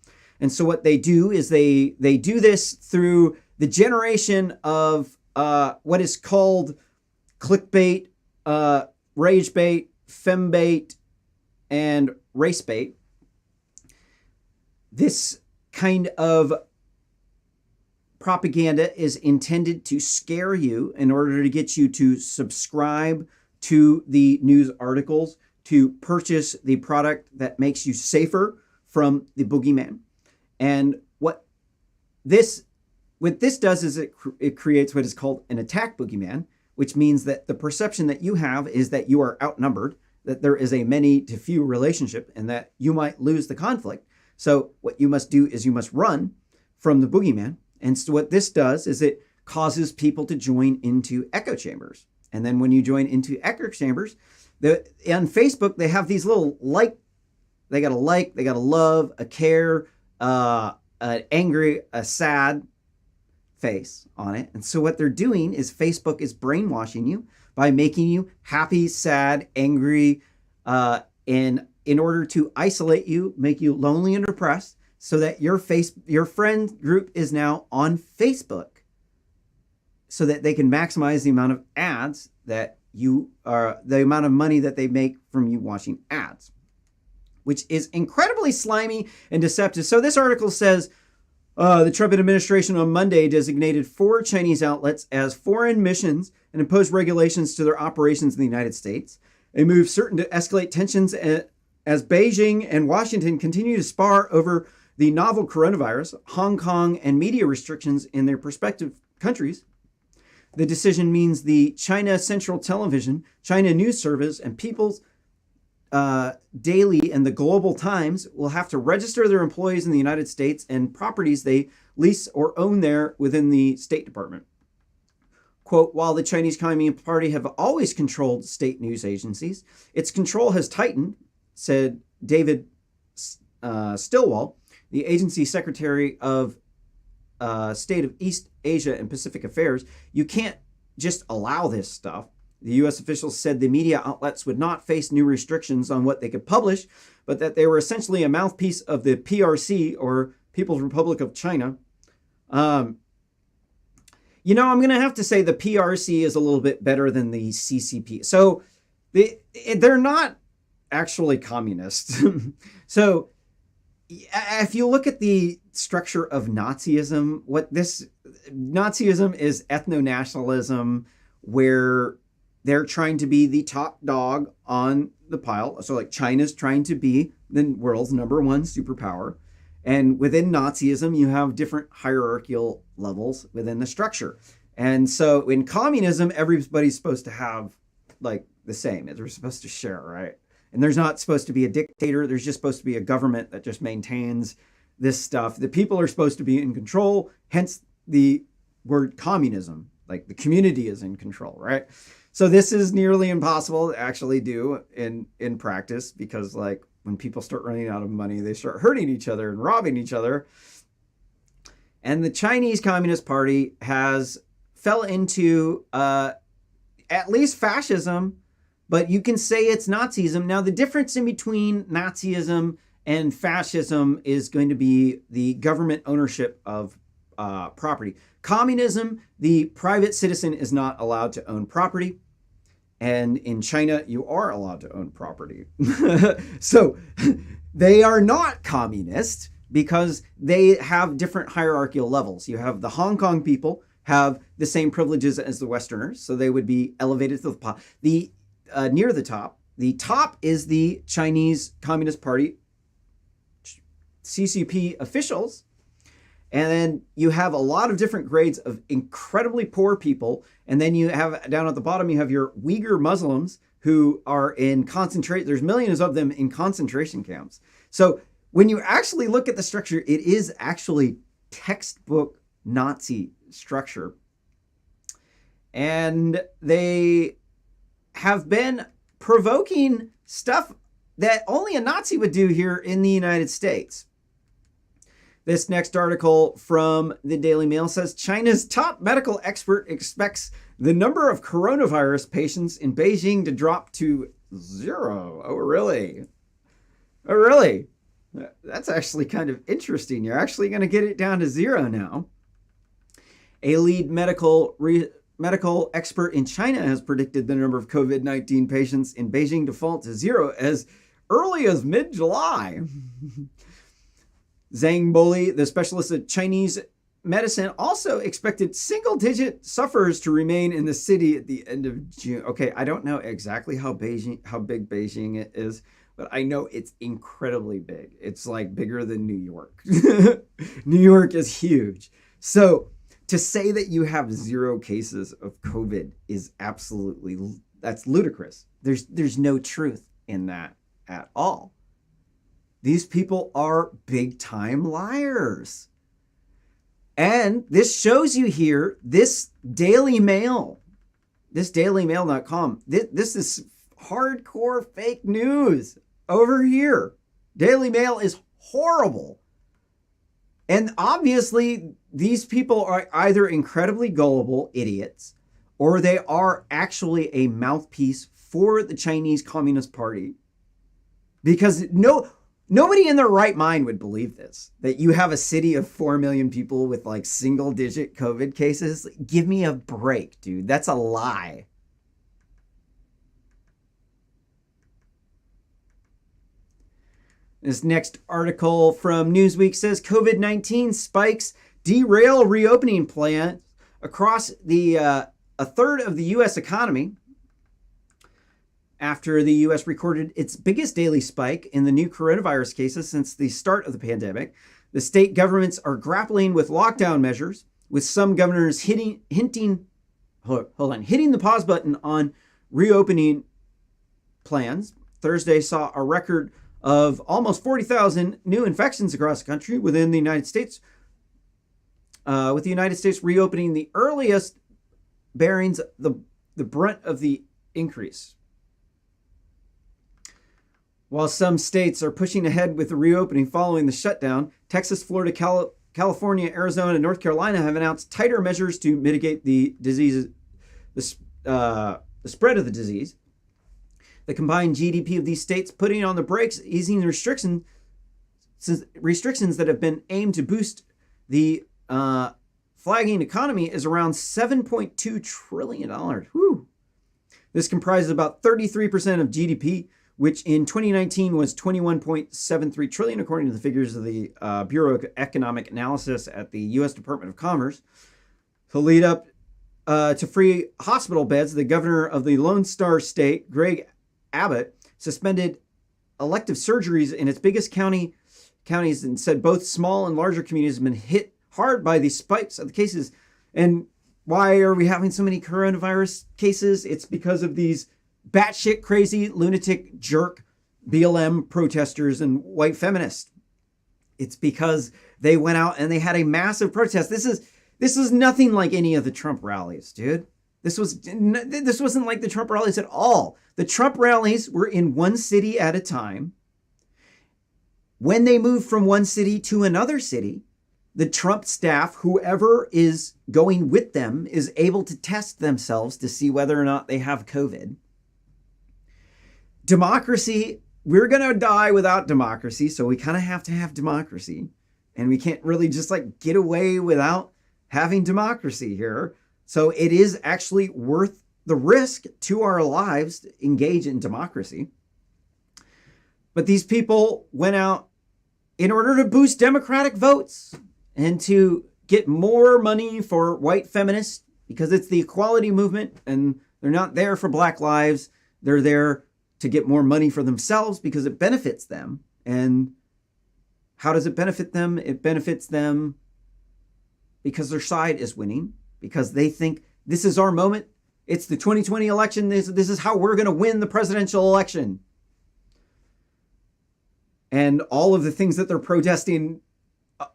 And so what they do is they do this through the generation of what is called clickbait, rage bait, fembait, and race bait. This kind of propaganda is intended to scare you in order to get you to subscribe to the news articles, to purchase the product that makes you safer from the boogeyman. And what this does is it creates what is called an attack boogeyman, which means that the perception that you have is that you are outnumbered, that there is a many to few relationship, and that you might lose the conflict. So what you must do is you must run from the boogeyman. And so what this does is it causes people to join into echo chambers. And then when you join into echo chambers, on Facebook, they have these little they got a love, a care, an angry, a sad face on it. And so what they're doing is Facebook is brainwashing you by making you happy, sad, angry, in order to isolate you, make you lonely and depressed, so that your friend group is now on Facebook, so that they can maximize the amount of ads that the amount of money that they make from you watching ads, which is incredibly slimy and deceptive. So this article says, the Trump administration on Monday designated 4 Chinese outlets as foreign missions and imposed regulations to their operations in the United States. A move certain to escalate tensions as Beijing and Washington continue to spar over the novel coronavirus, Hong Kong, and media restrictions in their respective countries. The decision means the China Central Television, China News Service, and People's Daily and the Global Times will have to register their employees in the United States and properties they lease or own there within the State Department. Quote, while the Chinese Communist Party have always controlled state news agencies, its control has tightened, said David Stilwell, the agency secretary of State of East Asia and Pacific Affairs. You can't just allow this stuff. The U.S. officials said the media outlets would not face new restrictions on what they could publish, but that they were essentially a mouthpiece of the PRC, or People's Republic of China. I'm going to have to say the PRC is a little bit better than the CCP. So they're not actually communist. So if you look at the structure of Nazism, Nazism is ethno-nationalism, where they're trying to be the top dog on the pile. So like China's trying to be the world's number one superpower. And within Nazism, you have different hierarchical levels within the structure. And so in communism, everybody's supposed to have like the same. They're supposed to share, right? And there's not supposed to be a dictator. There's just supposed to be a government that just maintains this stuff. The people are supposed to be in control, hence the word communism. Like the community is in control, right? So this is nearly impossible to actually do in practice, because like when people start running out of money, they start hurting each other and robbing each other. And the Chinese Communist Party fell into at least fascism, but you can say it's Nazism. Now, the difference in between Nazism and fascism is going to be the government ownership of property. Communism, the private citizen is not allowed to own property. And in China, you are allowed to own property. So they are not communist because they have different hierarchical levels. You have the Hong Kong people have the same privileges as the Westerners, so they would be elevated to the near the top. The top is the Chinese Communist Party, CCP officials. And then you have a lot of different grades of incredibly poor people. And then you have down at the bottom, you have your Uyghur Muslims who are in concentration. There's millions of them in concentration camps. So when you actually look at the structure, it is actually textbook Nazi structure. And they have been provoking stuff that only a Nazi would do here in the United States. This next article from the Daily Mail says China's top medical expert expects the number of coronavirus patients in Beijing to drop to 0. Oh, really? Oh, really? That's actually kind of interesting. You're actually going to get it down to 0 now. A lead medical expert in China has predicted the number of COVID-19 patients in Beijing to fall to 0 as early as mid-July. Zhang Boli, the specialist of Chinese medicine, also expected single-digit sufferers to remain in the city at the end of June. Okay, I don't know exactly how big Beijing is, but I know it's incredibly big. It's like bigger than New York. New York is huge. So to say that you have 0 cases of COVID is that's ludicrous. There's no truth in that at all. These people are big-time liars. And this shows you here, this Daily Mail, this dailymail.com, this is hardcore fake news over here. Daily Mail is horrible. And obviously, these people are either incredibly gullible idiots, or they are actually a mouthpiece for the Chinese Communist Party. Because nobody in their right mind would believe this, that you have a city of 4 million people with like single-digit COVID cases. Give me a break, dude. That's a lie. This next article from Newsweek says COVID-19 spikes derail reopening plans across a third of the U.S. economy. After the U.S. recorded its biggest daily spike in the new coronavirus cases since the start of the pandemic, the state governments are grappling with lockdown measures, with some governors hitting the pause button on reopening plans. Thursday saw a record of almost 40,000 new infections across the country within the United States, with the United States reopening the earliest, bearing the brunt of the increase. While some states are pushing ahead with the reopening following the shutdown, Texas, Florida, California, Arizona, and North Carolina have announced tighter measures to mitigate the spread of the disease. The combined GDP of these states putting on the brakes, easing the restrictions that have been aimed to boost the flagging economy is around $7.2 trillion. Whew. This comprises about 33% of GDP, which in 2019 was $21.73 trillion, according to the figures of the Bureau of Economic Analysis at the U.S. Department of Commerce. To lead up to free hospital beds, the governor of the Lone Star State, Greg Abbott, suspended elective surgeries in its biggest counties and said both small and larger communities have been hit hard by these spikes of the cases. And why are we having so many coronavirus cases? It's because of these batshit crazy lunatic jerk BLM protesters and white feminists. It's because they went out and they had a massive protest. This is nothing like any of the Trump rallies, dude. This wasn't like the Trump rallies at all. The Trump rallies were in one city at a time. When they move from one city to another city, the Trump staff, whoever is going with them, is able to test themselves to see whether or not they have COVID. Democracy, we're going to die without democracy, so we kind of have to have democracy. And we can't really just like get away without having democracy here. So it is actually worth the risk to our lives to engage in democracy. But these people went out in order to boost Democratic votes and to get more money for white feminists, because it's the equality movement and they're not there for Black lives. They're there to get more money for themselves because it benefits them. And how does it benefit them? It benefits them because their side is winning, because they think this is our moment. It's the 2020 election. This is how we're going to win the presidential election. And all of the things that they're protesting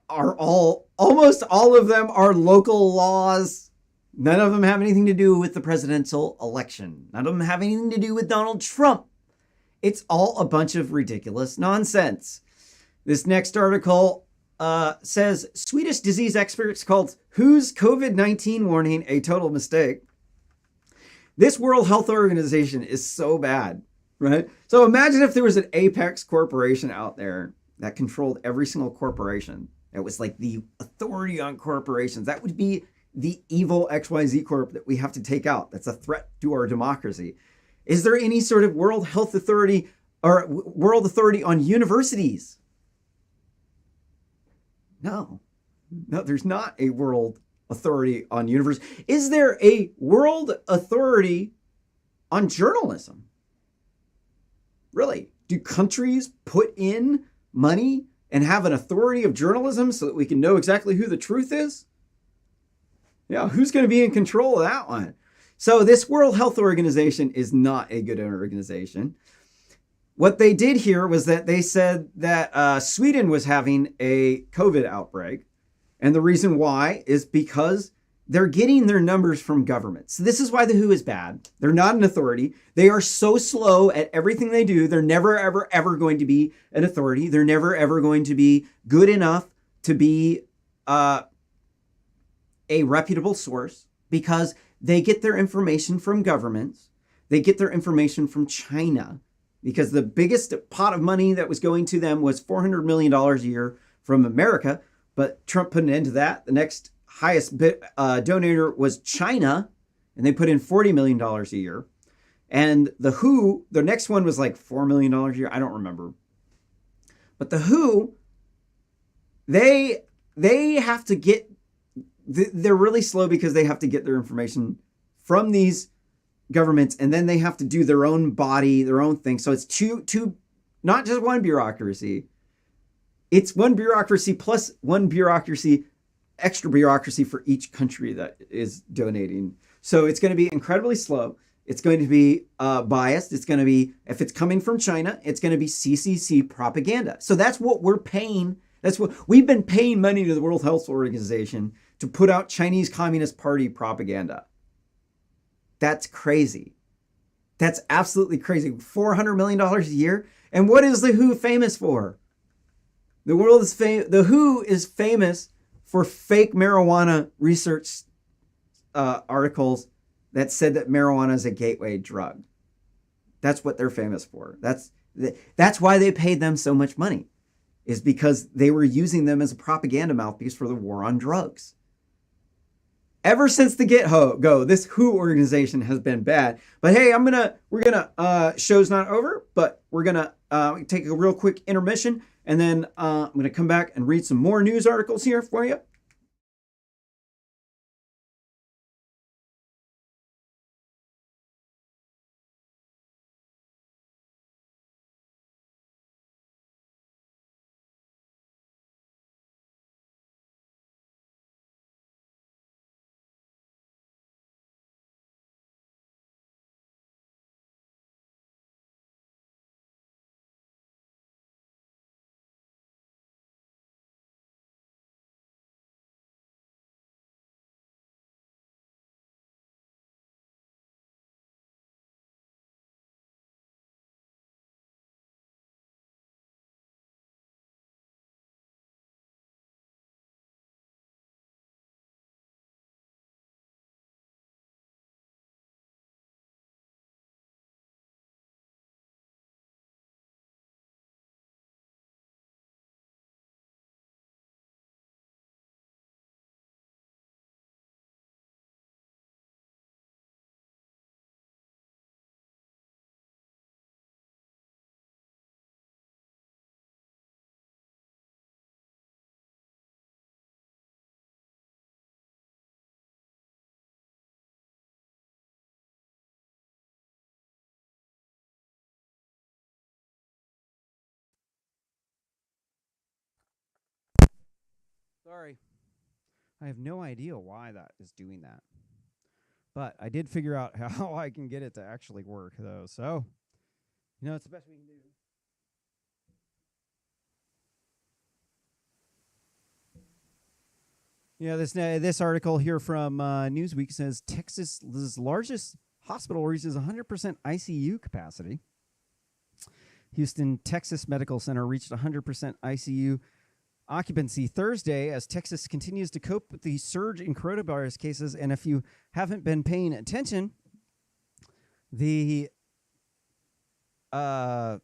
are almost all of them are local laws None of them have anything to do with the presidential election. None of them have anything to do with Donald Trump. It's all a bunch of ridiculous nonsense. This next article says Swedish disease experts called WHO's COVID-19 warning a total mistake. This World Health Organization is so bad, right? So imagine if there was an apex corporation out there that controlled every single corporation. That was like the authority on corporations. That would be the evil XYZ Corp that we have to take out. That's a threat to our democracy. Is there any sort of World Health Authority or World Authority on universities? No, there's not a World Authority on universities. Is there a World Authority on journalism? Really? Do countries put in money and have an authority of journalism so that we can know exactly who the truth is? Yeah, who's going to be in control of that one? So this World Health Organization is not a good organization. What they did here was that they said that Sweden was having a COVID outbreak. And the reason why is because they're getting their numbers from government. So this is why the WHO is bad. They're not an authority. They are so slow at everything they do. They're never, ever, ever going to be an authority. They're never, ever going to be good enough to be a reputable source because they get their information from governments. They get their information from China because the biggest pot of money that was going to them was $400 million a year from America. But Trump put an end to that. The next highest donor was China, and they put in $40 million a year. And the WHO, the next one was like $4 million a year. I don't remember. But the WHO, they have to get, they're really slow because they have to get their information from these governments, and then they have to do their own body, their own thing. So it's two, not just one bureaucracy. It's one bureaucracy plus one bureaucracy, extra bureaucracy for each country that is donating. So it's going to be incredibly slow. It's going to be biased. It's going to be, if it's coming from China, it's going to be CCC propaganda. So that's what we're paying. That's what we've been paying money to the World Health Organization to put out Chinese Communist Party propaganda. That's crazy. That's absolutely crazy. $400 million a year. And what is the WHO famous for? The WHO is famous for fake marijuana research articles that said that marijuana is a gateway drug. That's what they're famous for. That's why they paid them so much money, is because they were using them as a propaganda mouthpiece for the war on drugs. Ever since the get-go, this WHO organization has been bad. But hey, show's not over, but we're gonna take a real quick intermission. And then I'm going to come back and read some more news articles here for you. Sorry. I have no idea why that is doing that. But I did figure out how I can get it to actually work, though. So, it's the best we can do. Yeah, this article here from Newsweek says Texas' largest hospital reaches 100% ICU capacity. Houston, Texas Medical Center reached 100% ICU occupancy Thursday as Texas continues to cope with the surge in coronavirus cases. And if you haven't been paying attention, the ICU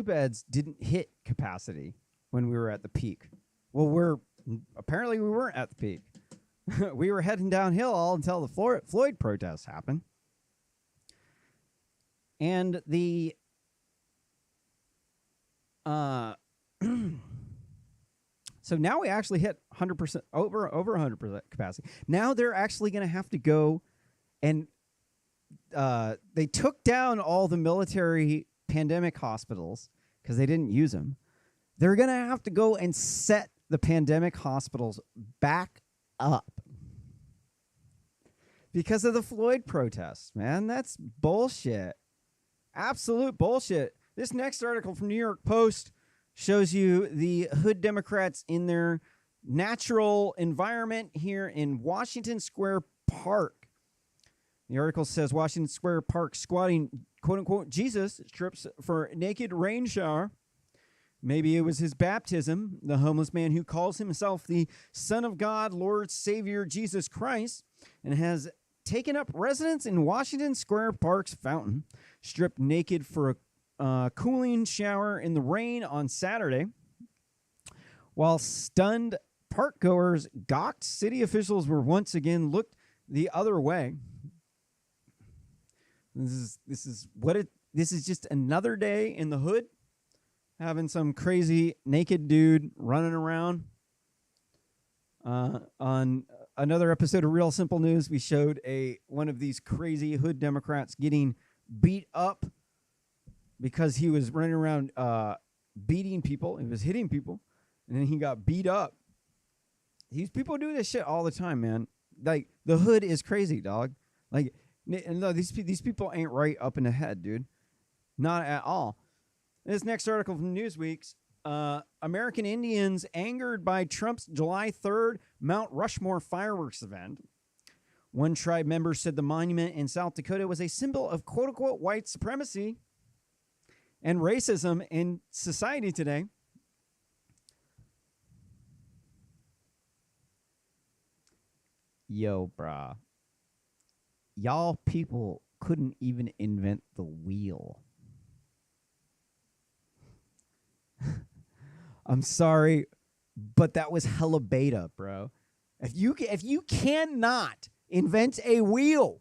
beds didn't hit capacity when we were at the peak. Well, apparently we weren't at the peak. We were heading downhill all until the Floyd protests happened. And the so now we actually hit 100%, over 100% capacity. Now they're actually going to have to go and they took down all the military pandemic hospitals because they didn't use them. They're going to have to go and set the pandemic hospitals back up because of the Floyd protests, man. That's bullshit. Absolute bullshit. This next article from New York Post shows you the Hood Democrats in their natural environment here in Washington Square Park. The article says Washington Square Park squatting, quote-unquote, Jesus strips for naked rain shower. Maybe it was his baptism. The homeless man who calls himself the Son of God, Lord, Savior, Jesus Christ, and has taken up residence in Washington Square Park's fountain, stripped naked for a cooling shower in the rain on Saturday. While stunned park goers gawked, city officials were once again looked the other way. This is just another day in the hood, having some crazy naked dude running around. On another episode of Real Simple News, we showed one of these crazy hood Democrats getting beat up because he was running around beating people. He was hitting people, and then he got beat up. These people do this shit all the time, man. Like, the hood is crazy, dog. Like, no, these people ain't right up in the head, dude. Not at all. This next article from Newsweek's American Indians angered by Trump's July 3rd Mount Rushmore fireworks event. One tribe member said the monument in South Dakota was a symbol of quote-unquote white supremacy and racism in society today. Yo, brah. Y'all people couldn't even invent the wheel. I'm sorry, but that was hella beta, bro. If you cannot invent a wheel,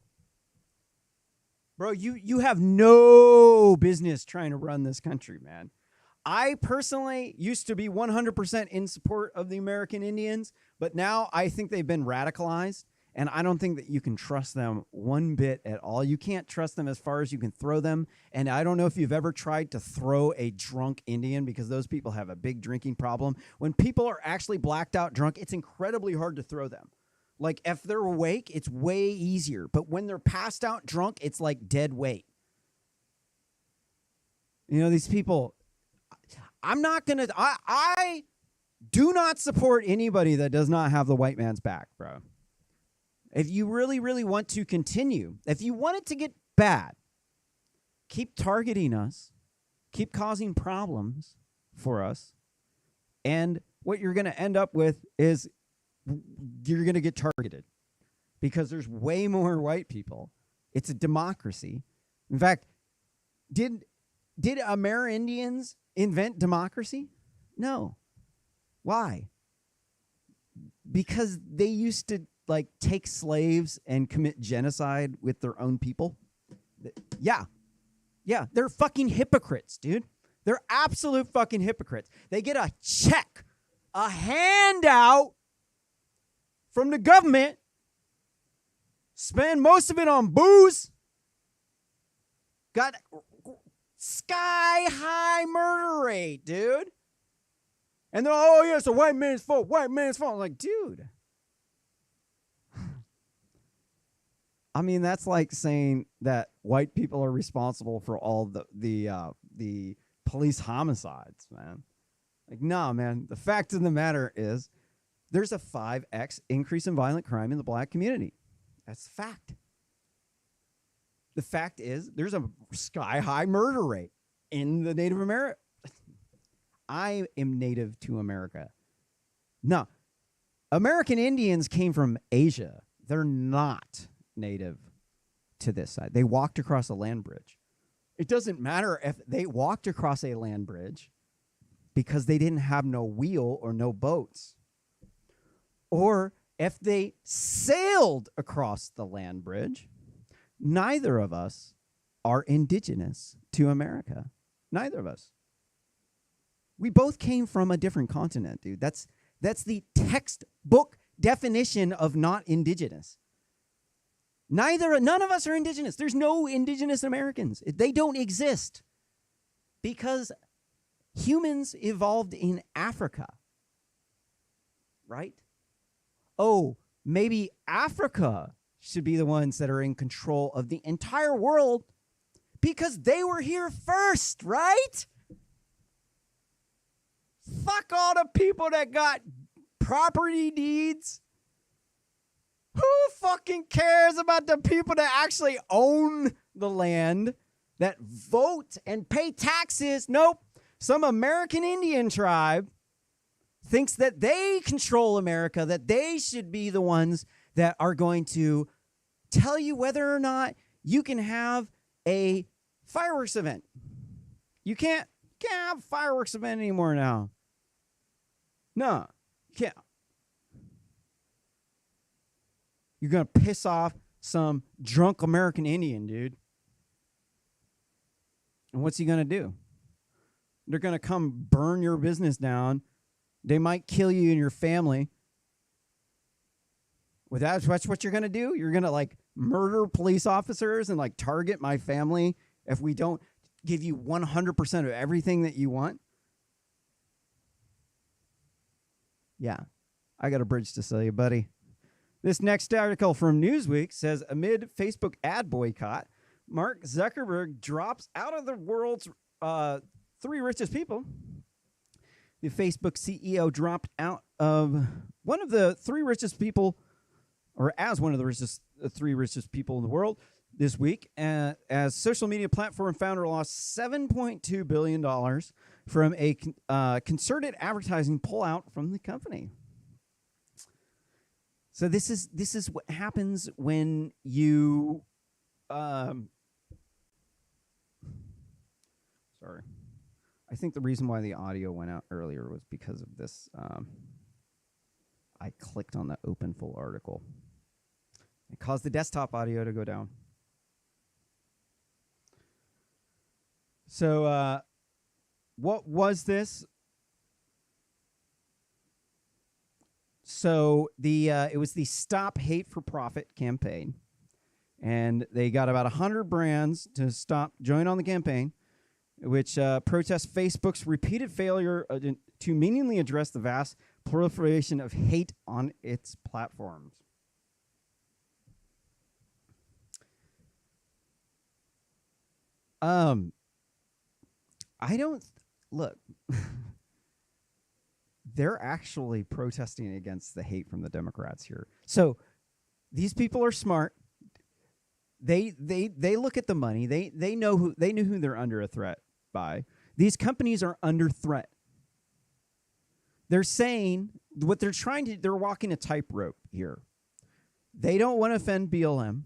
bro, you have no business trying to run this country, man. I personally used to be 100% in support of the American Indians, but now I think they've been radicalized, and I don't think that you can trust them one bit at all. You can't trust them as far as you can throw them, and I don't know if you've ever tried to throw a drunk Indian, because those people have a big drinking problem. When people are actually blacked out drunk, it's incredibly hard to throw them. Like, if they're awake, it's way easier, but when they're passed out drunk, it's like dead weight. You know, these people... I do not support anybody that does not have the white man's back, bro. If you really, really want to continue, if you want it to get bad, keep targeting us, keep causing problems for us, and what you're going to end up with is you're going to get targeted because there's way more white people. It's a democracy. In fact, did Amerindians invent democracy? No. Why? Because they used to like take slaves and commit genocide with their own people. Yeah, they're fucking hypocrites, dude. They're absolute fucking hypocrites. They get a check, a handout from the government, spend most of it on booze, got sky high murder rate, dude. And they're, oh, yeah, it's a white man's fault. White man's fault. I'm like, dude. I mean, that's like saying that white people are responsible for all the police homicides, man. Like, nah, man. The fact of the matter is there's a 5x increase in violent crime in the black community. That's the fact. The fact is there's a sky-high murder rate in the Native America. I am native to America. No, American Indians came from Asia. They're not native to this side. They walked across a land bridge. It doesn't matter if they walked across a land bridge because they didn't have no wheel or no boats. Or if they sailed across the land bridge. Neither of us are indigenous to America. Neither of us. We both came from a different continent, dude. That's the textbook definition of not indigenous. None of us are indigenous. There's no indigenous Americans. They don't exist because humans evolved in Africa, right? Oh, maybe Africa should be the ones that are in control of the entire world because they were here first, right? Fuck all the people that got property deeds. Who fucking cares about the people that actually own the land, that vote and pay taxes? Nope. Some American Indian tribe thinks that they control America, that they should be the ones that are going to tell you whether or not you can have a fireworks event. You can't have a fireworks event anymore now. No, you can't. You're going to piss off some drunk American Indian, dude. And what's he going to do? They're going to come burn your business down. They might kill you and your family. Well, that's what you're going to do? You're going to, like, murder police officers and, like, target my family if we don't give you 100% of everything that you want? Yeah, I got a bridge to sell you, buddy. This next article from Newsweek says, amid Facebook ad boycott, Mark Zuckerberg drops out of the world's 3 richest people. The Facebook CEO dropped out of one of the 3 richest people, or as one of the richest 3 richest people in the world this week, as social media platform founder lost $7.2 billion from a concerted advertising pullout from the company. So this is what happens when you sorry. I think the reason why the audio went out earlier was because of this. I clicked on the open full article. It caused the desktop audio to go down. So what was this? So it was the Stop Hate for Profit campaign, and they got about 100 brands to join on the campaign, which protests Facebook's repeated failure to meaningfully address the vast proliferation of hate on its platforms. I don't look. They're actually protesting against the hate from the Democrats here. So these people are smart. They look at the money. They know who they're under a threat by. These companies are under threat. They're saying what they're trying to. They're walking a tightrope here. They don't want to offend BLM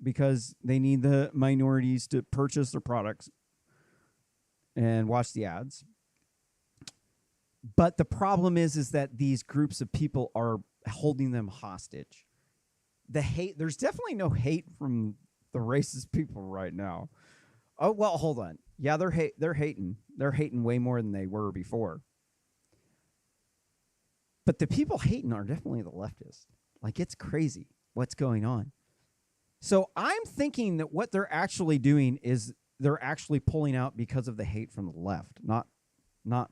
because they need the minorities to purchase their products and watch the ads. But the problem is that these groups of people are holding them hostage. The hate, there's definitely no hate from the racist people right now. Oh, well, hold on. Yeah, they're hating. They're hating way more than they were before. But the people hating are definitely the leftists. Like, it's crazy what's going on. So I'm thinking that what they're actually doing is they're actually pulling out because of the hate from the left, not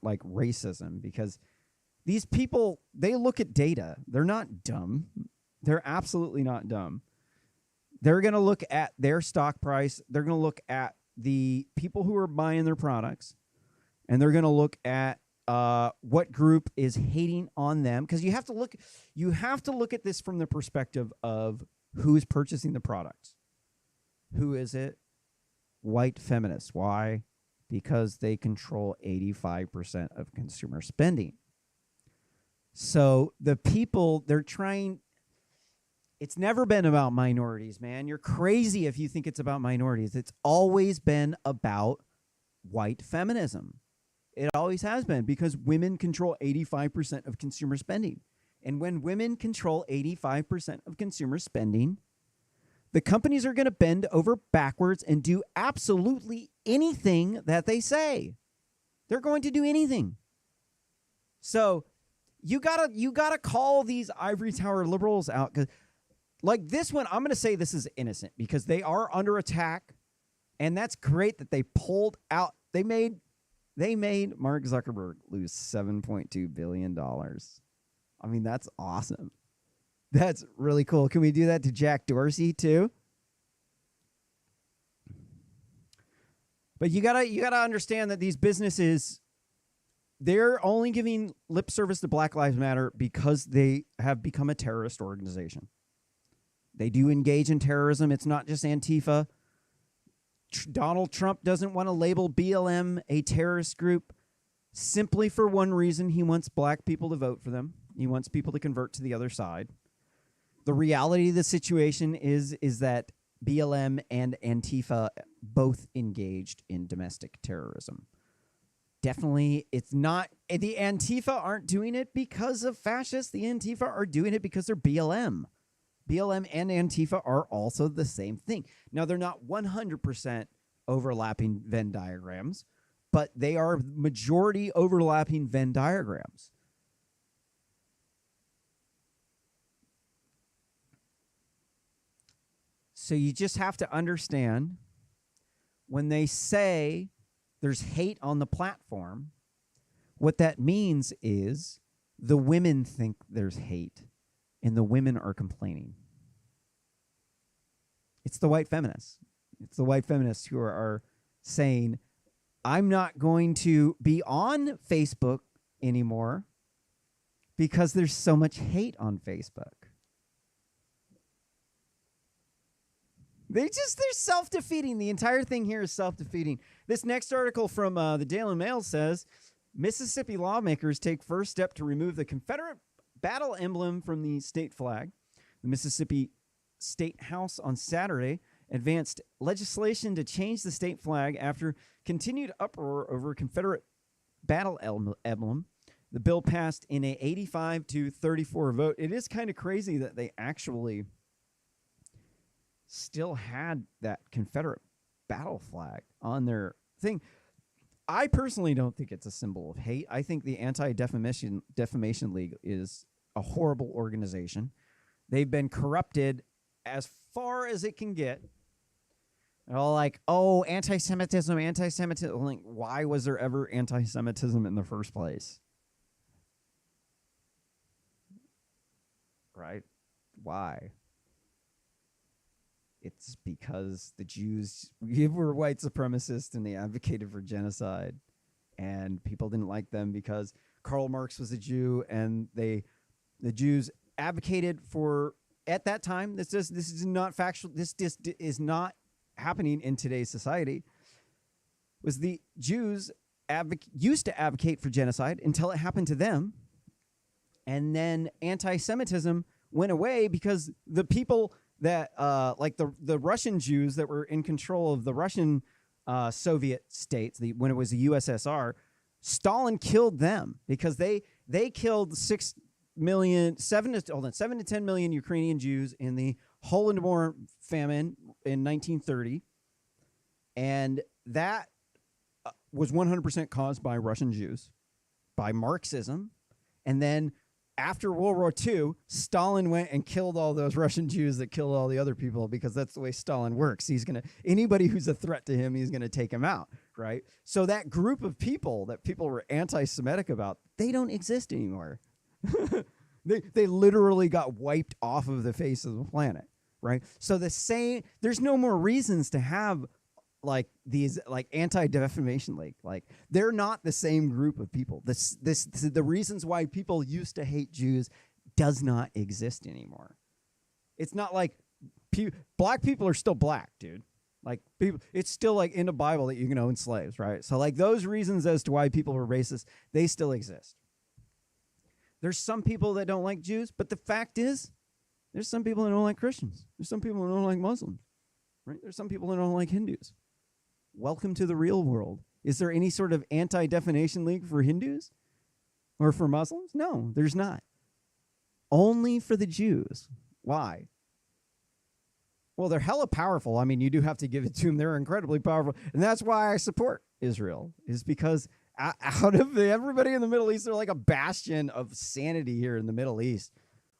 like racism, because these people, they look at data. They're not dumb. They're absolutely not dumb. They're going to look at their stock price. They're going to look at the people who are buying their products, and they're going to look at what group is hating on them, because you have to look at this from the perspective of who's purchasing the products. Who is it? White feminists. Why? Because they control 85% of consumer spending. So the people, they're trying. It's never been about minorities, man. You're crazy if you think it's about minorities. It's always been about white feminism. It always has been, because women control 85% of consumer spending. And when women control 85% of consumer spending, the companies are going to bend over backwards and do absolutely anything that they say. They're going to do anything. So you gotta call these ivory tower liberals out. 'Cause like this one, I'm going to say this is innocent because they are under attack. And that's great that they pulled out. They made Mark Zuckerberg lose $7.2 billion. I mean, that's awesome. That's really cool. Can we do that to Jack Dorsey too? But you gotta understand that these businesses, they're only giving lip service to Black Lives Matter because they have become a terrorist organization. They do engage in terrorism. It's not just Antifa. Donald Trump doesn't want to label BLM a terrorist group simply for one reason. He wants black people to vote for them. He wants people to convert to the other side. The reality of the situation is that BLM and Antifa both engaged in domestic terrorism. Definitely, it's not. The Antifa aren't doing it because of fascists. The Antifa are doing it because they're BLM. BLM and Antifa are also the same thing. Now, they're not 100% overlapping Venn diagrams, but they are majority overlapping Venn diagrams. So you just have to understand, when they say there's hate on the platform, what that means is the women think there's hate and the women are complaining. It's the white feminists. It's the white feminists who are saying, I'm not going to be on Facebook anymore because there's so much hate on Facebook. They're self-defeating. The entire thing here is self-defeating. This next article from the Daily Mail says, Mississippi lawmakers take first step to remove the Confederate battle emblem from the state flag. The Mississippi State House on Saturday advanced legislation to change the state flag after continued uproar over Confederate battle emblem. The bill passed in a 85-34 vote. It is kind of crazy that they actually still had that Confederate battle flag on their thing. I personally don't think it's a symbol of hate. I think the Anti-Defamation League is a horrible organization. They've been corrupted as far as it can get. They're all like, oh, anti-Semitism. Like, why was there ever anti-Semitism in the first place? Right? Why? It's because the Jews were white supremacists and they advocated for genocide. And people didn't like them because Karl Marx was a Jew, and the Jews advocated for, at that time, this is not factual, this is not happening in today's society, was the Jews used to advocate for genocide until it happened to them. And then anti-Semitism went away because the people that, like the Russian Jews that were in control of the Russian Soviet states, when it was the USSR, Stalin killed them because they killed 7 to 10 million Ukrainian Jews in the Holodomor famine in 1930. And that was 100% caused by Russian Jews, by Marxism. And then after World War II, Stalin went and killed all those Russian Jews that killed all the other people, because that's the way Stalin works. Anybody who's a threat to him, he's going to take him out, right? So that group of people that people were anti-Semitic about, they don't exist anymore. They literally got wiped off of the face of the planet, right? So there's no more reasons to have like these like Anti-Defamation League, like they're not the same group of people. The reasons why people used to hate Jews does not exist anymore. It's not like black people are still black, dude. Like people, it's still like in the Bible that you can own slaves, right? So like those reasons as to why people are racist, they still exist. There's some people that don't like Jews, but the fact is, there's some people that don't like Christians. There's some people that don't like Muslims, right? There's some people that don't like Hindus. Welcome to the real world. Is there any sort of Anti-Defamation League for Hindus or for Muslims? No, there's not. Only for the Jews. Why? Well, they're hella powerful. I mean, you do have to give it to them. They're incredibly powerful. And that's why I support Israel, is because out of everybody in the Middle East, they're like a bastion of sanity here in the Middle East.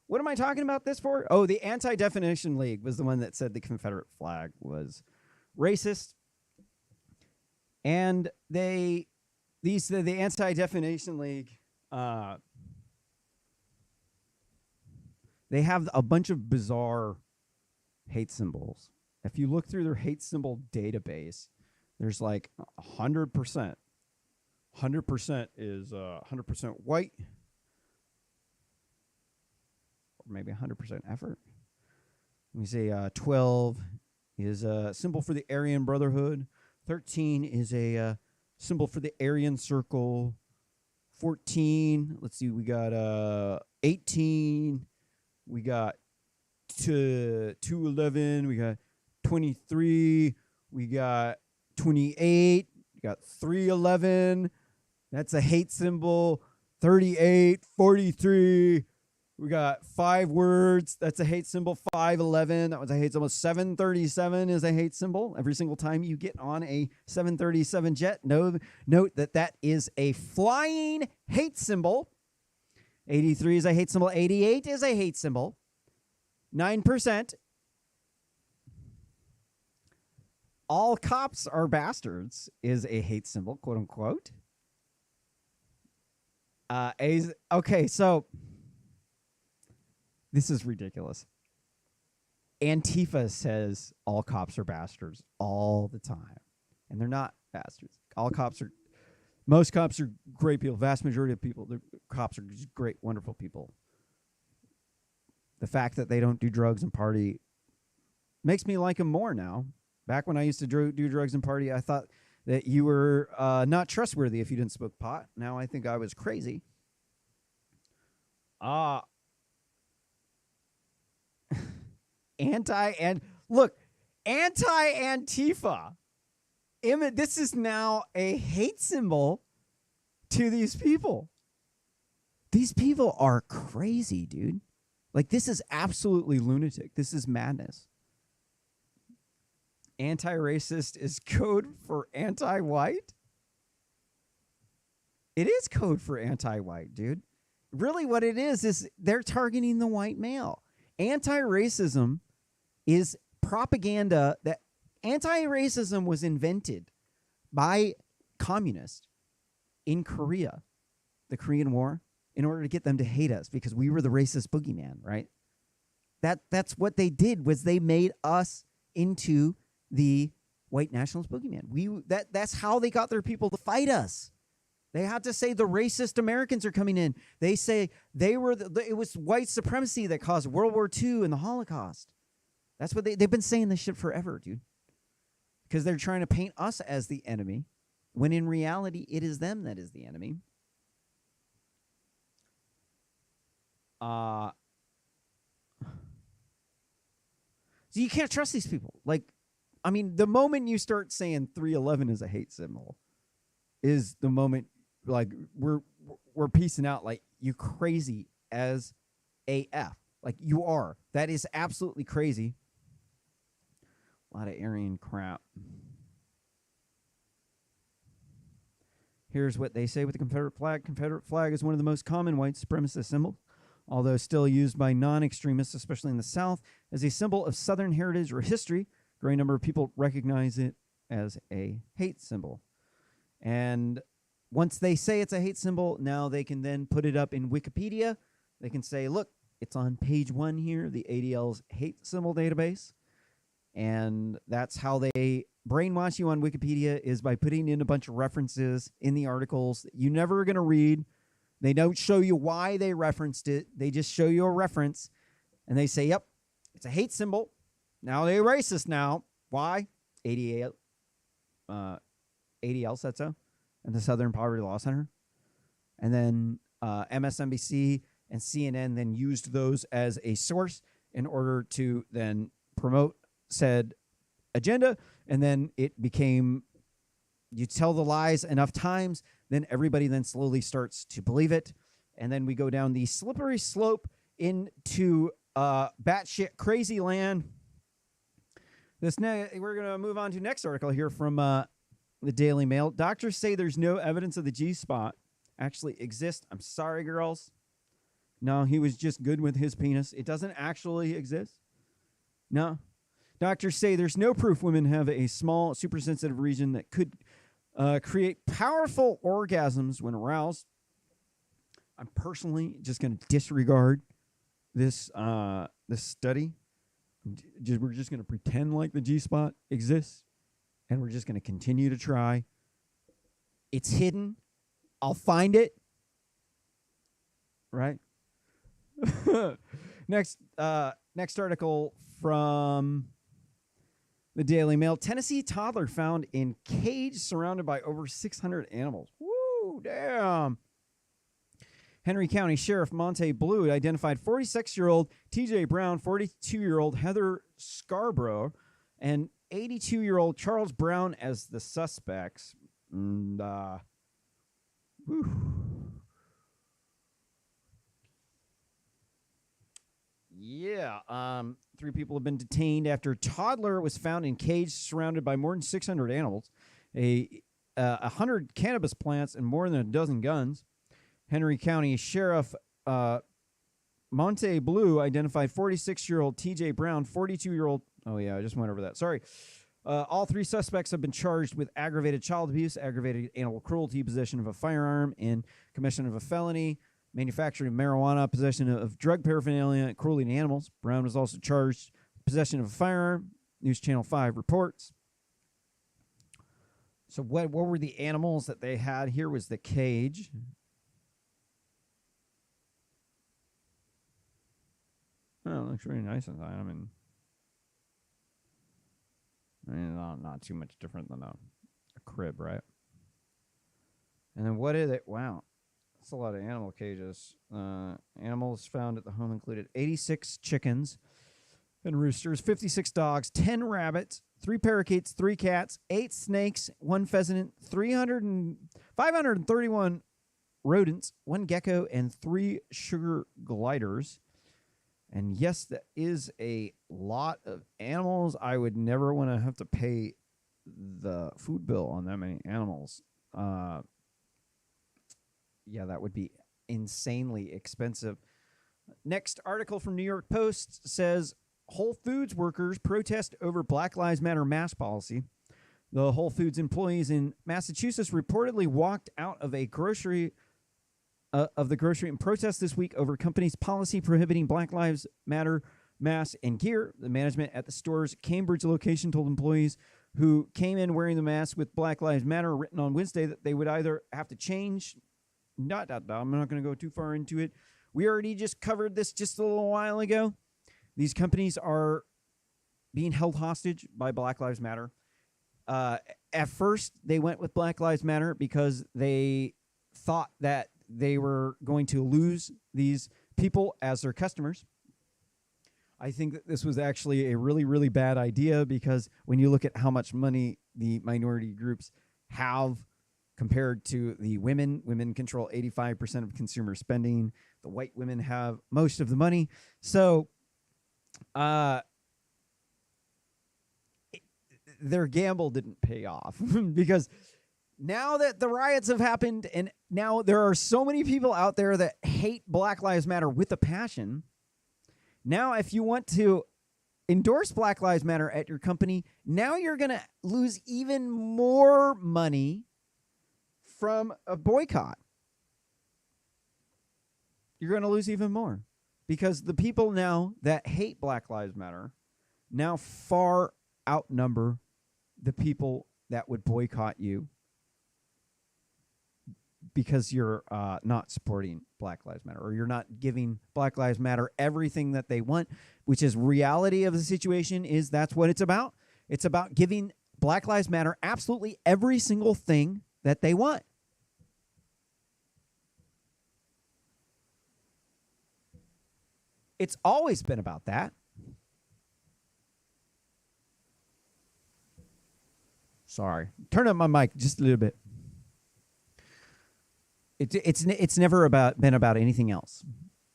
What am I talking about this for? Oh, the Anti-Defamation League was the one that said the Confederate flag was racist. And the Anti-Defamation League, they have a bunch of bizarre hate symbols. If you look through their hate symbol database, there's like 100%. 100% is 100% white, or maybe 100% effort. Let me say 12 is a symbol for the Aryan Brotherhood. 13 is a symbol for the Aryan Circle. 14, let's see, we got 18, we got 211, we got 23, we got 28, we got 311. That's a hate symbol. 38, 43. We got 5 words. That's a hate symbol. 511. That was a hate symbol. 737 is a hate symbol. Every single time you get on a 737 jet, note that is a flying hate symbol. 83 is a hate symbol. 88 is a hate symbol. 9%. All cops are bastards is a hate symbol, quote unquote. Okay, so this is ridiculous. Antifa says all cops are bastards all the time, and they're not bastards. Most cops are great people. Vast majority of cops are just great, wonderful people. The fact that they don't do drugs and party makes me like them more now. Back when I used to do drugs and party, I thought that you were not trustworthy if you didn't smoke pot. Now I think I was crazy. Anti-Antifa. This is now a hate symbol to these people. These people are crazy, dude. Like, this is absolutely lunatic. This is madness. Anti-racist is code for anti-white? It is code for anti-white, dude. Really what it is they're targeting the white male. Anti-racism is propaganda. That anti-racism was invented by communists in Korea, the Korean War, in order to get them to hate us because we were the racist boogeyman, right? That's what they did, was they made us into the white nationalist boogeyman. That's how they got their people to fight us. They had to say the racist Americans are coming in. They say it was white supremacy that caused World War II and the Holocaust. That's what they've been saying this shit forever, dude. Because they're trying to paint us as the enemy, when in reality it is them that is the enemy. So you can't trust these people. Like, I mean, the moment you start saying 311 is a hate symbol is the moment, like, we're piecing out, like, you crazy as AF. Like, you are. That is absolutely crazy. A lot of Aryan crap. Here's what they say with the Confederate flag. Confederate flag is one of the most common white supremacist symbols, although still used by non-extremists, especially in the South, as a symbol of Southern heritage or history. A great number of people recognize it as a hate symbol. And once they say it's a hate symbol, now they can then put it up in Wikipedia. They can say, look, it's on page 1 here, the ADL's hate symbol database. And that's how they brainwash you on Wikipedia, is by putting in a bunch of references in the articles that you're never going to read. They don't show you why they referenced it. They just show you a reference, and they say, yep, it's a hate symbol. Now they're racist now. Why? ADL said so, and the Southern Poverty Law Center. And then MSNBC and CNN then used those as a source in order to then promote said agenda. And then it became, you tell the lies enough times, then everybody then slowly starts to believe it. And then we go down the slippery slope into batshit crazy land. We're going to move on to next article here from the Daily Mail. Doctors say there's no evidence of the G-spot actually exist. I'm sorry, girls. No, he was just good with his penis. It doesn't actually exist. No. Doctors say there's no proof women have a small, supersensitive region that could create powerful orgasms when aroused. I'm personally just going to disregard this study. We're just going to pretend like the G-spot exists, and we're just going to continue to try. It's hidden. I'll find it. Right? Next article from the Daily Mail. Tennessee toddler found in cage surrounded by over 600 animals. Woo, damn. Henry County Sheriff Monte Blue identified 46-year-old TJ Brown, 42-year-old Heather Scarborough, and 82-year-old Charles Brown as the suspects. And, yeah, 3 people have been detained after a toddler was found in cage surrounded by more than 600 animals, 100 cannabis plants, and more than a dozen guns. Henry County Sheriff Monte Blue identified 46-year-old TJ Brown, 42-year-old. Oh, yeah, I just went over that. Sorry. All 3 suspects have been charged with aggravated child abuse, aggravated animal cruelty, possession of a firearm, and commission of a felony, manufacturing of marijuana, possession of drug paraphernalia, and cruelty to animals. Brown was also charged with possession of a firearm. News Channel 5 reports. So what were the animals that they had? Here was the cage. Oh, it looks really nice inside. I mean, not too much different than a crib, right? And then what is it? Wow. That's a lot of animal cages. Animals found at the home included 86 chickens and roosters, 56 dogs, 10 rabbits, 3 parakeets, 3 cats, 8 snakes, 1 pheasant, 531 rodents, 1 gecko, and 3 sugar gliders. And yes, that is a lot of animals. I would never want to have to pay the food bill on that many animals. Yeah, that would be insanely expensive. Next article from New York Post says Whole Foods workers protest over Black Lives Matter mask policy. The Whole Foods employees in Massachusetts reportedly walked out of the grocery in protest this week over company's policy prohibiting Black Lives Matter masks and gear. The management at the store's Cambridge location told employees who came in wearing the mask with Black Lives Matter written on Wednesday that they would either have to change. I'm not going to go too far into it. We already just covered this just a little while ago. These companies are being held hostage by Black Lives Matter. At first, they went with Black Lives Matter because they thought that they were going to lose these people as their customers. I think that this was actually a really, really bad idea because when you look at how much money the minority groups have compared to the women control 85% of consumer spending. The white women have most of the money. So their gamble didn't pay off because now that the riots have happened and now there are so many people out there that hate Black Lives Matter with a passion. Now, if you want to endorse Black Lives Matter at your company, now you're going to lose even more money from a boycott. You're going to lose even more because the people now that hate Black Lives Matter now far outnumber the people that would boycott you because you're not supporting Black Lives Matter, or you're not giving Black Lives Matter everything that they want, which is reality of the situation. Is that's what it's about. It's about giving Black Lives Matter absolutely every single thing that they want. It's always been about that. Sorry. Turn up my mic just a little bit. It's never been about anything else.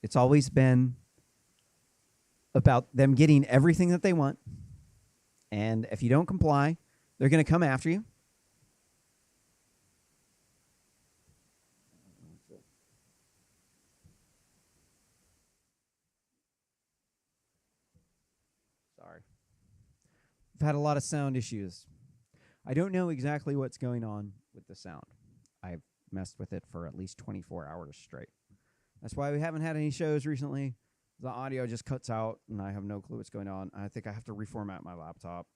It's always been about them getting everything that they want. And if you don't comply, they're going to come after you. Sorry. I've had a lot of sound issues. I don't know exactly what's going on with the sound. I've messed with it for at least 24 hours straight. That's why we haven't had any shows recently. The audio just cuts out, and I have no clue what's going on. I think I have to reformat my laptop.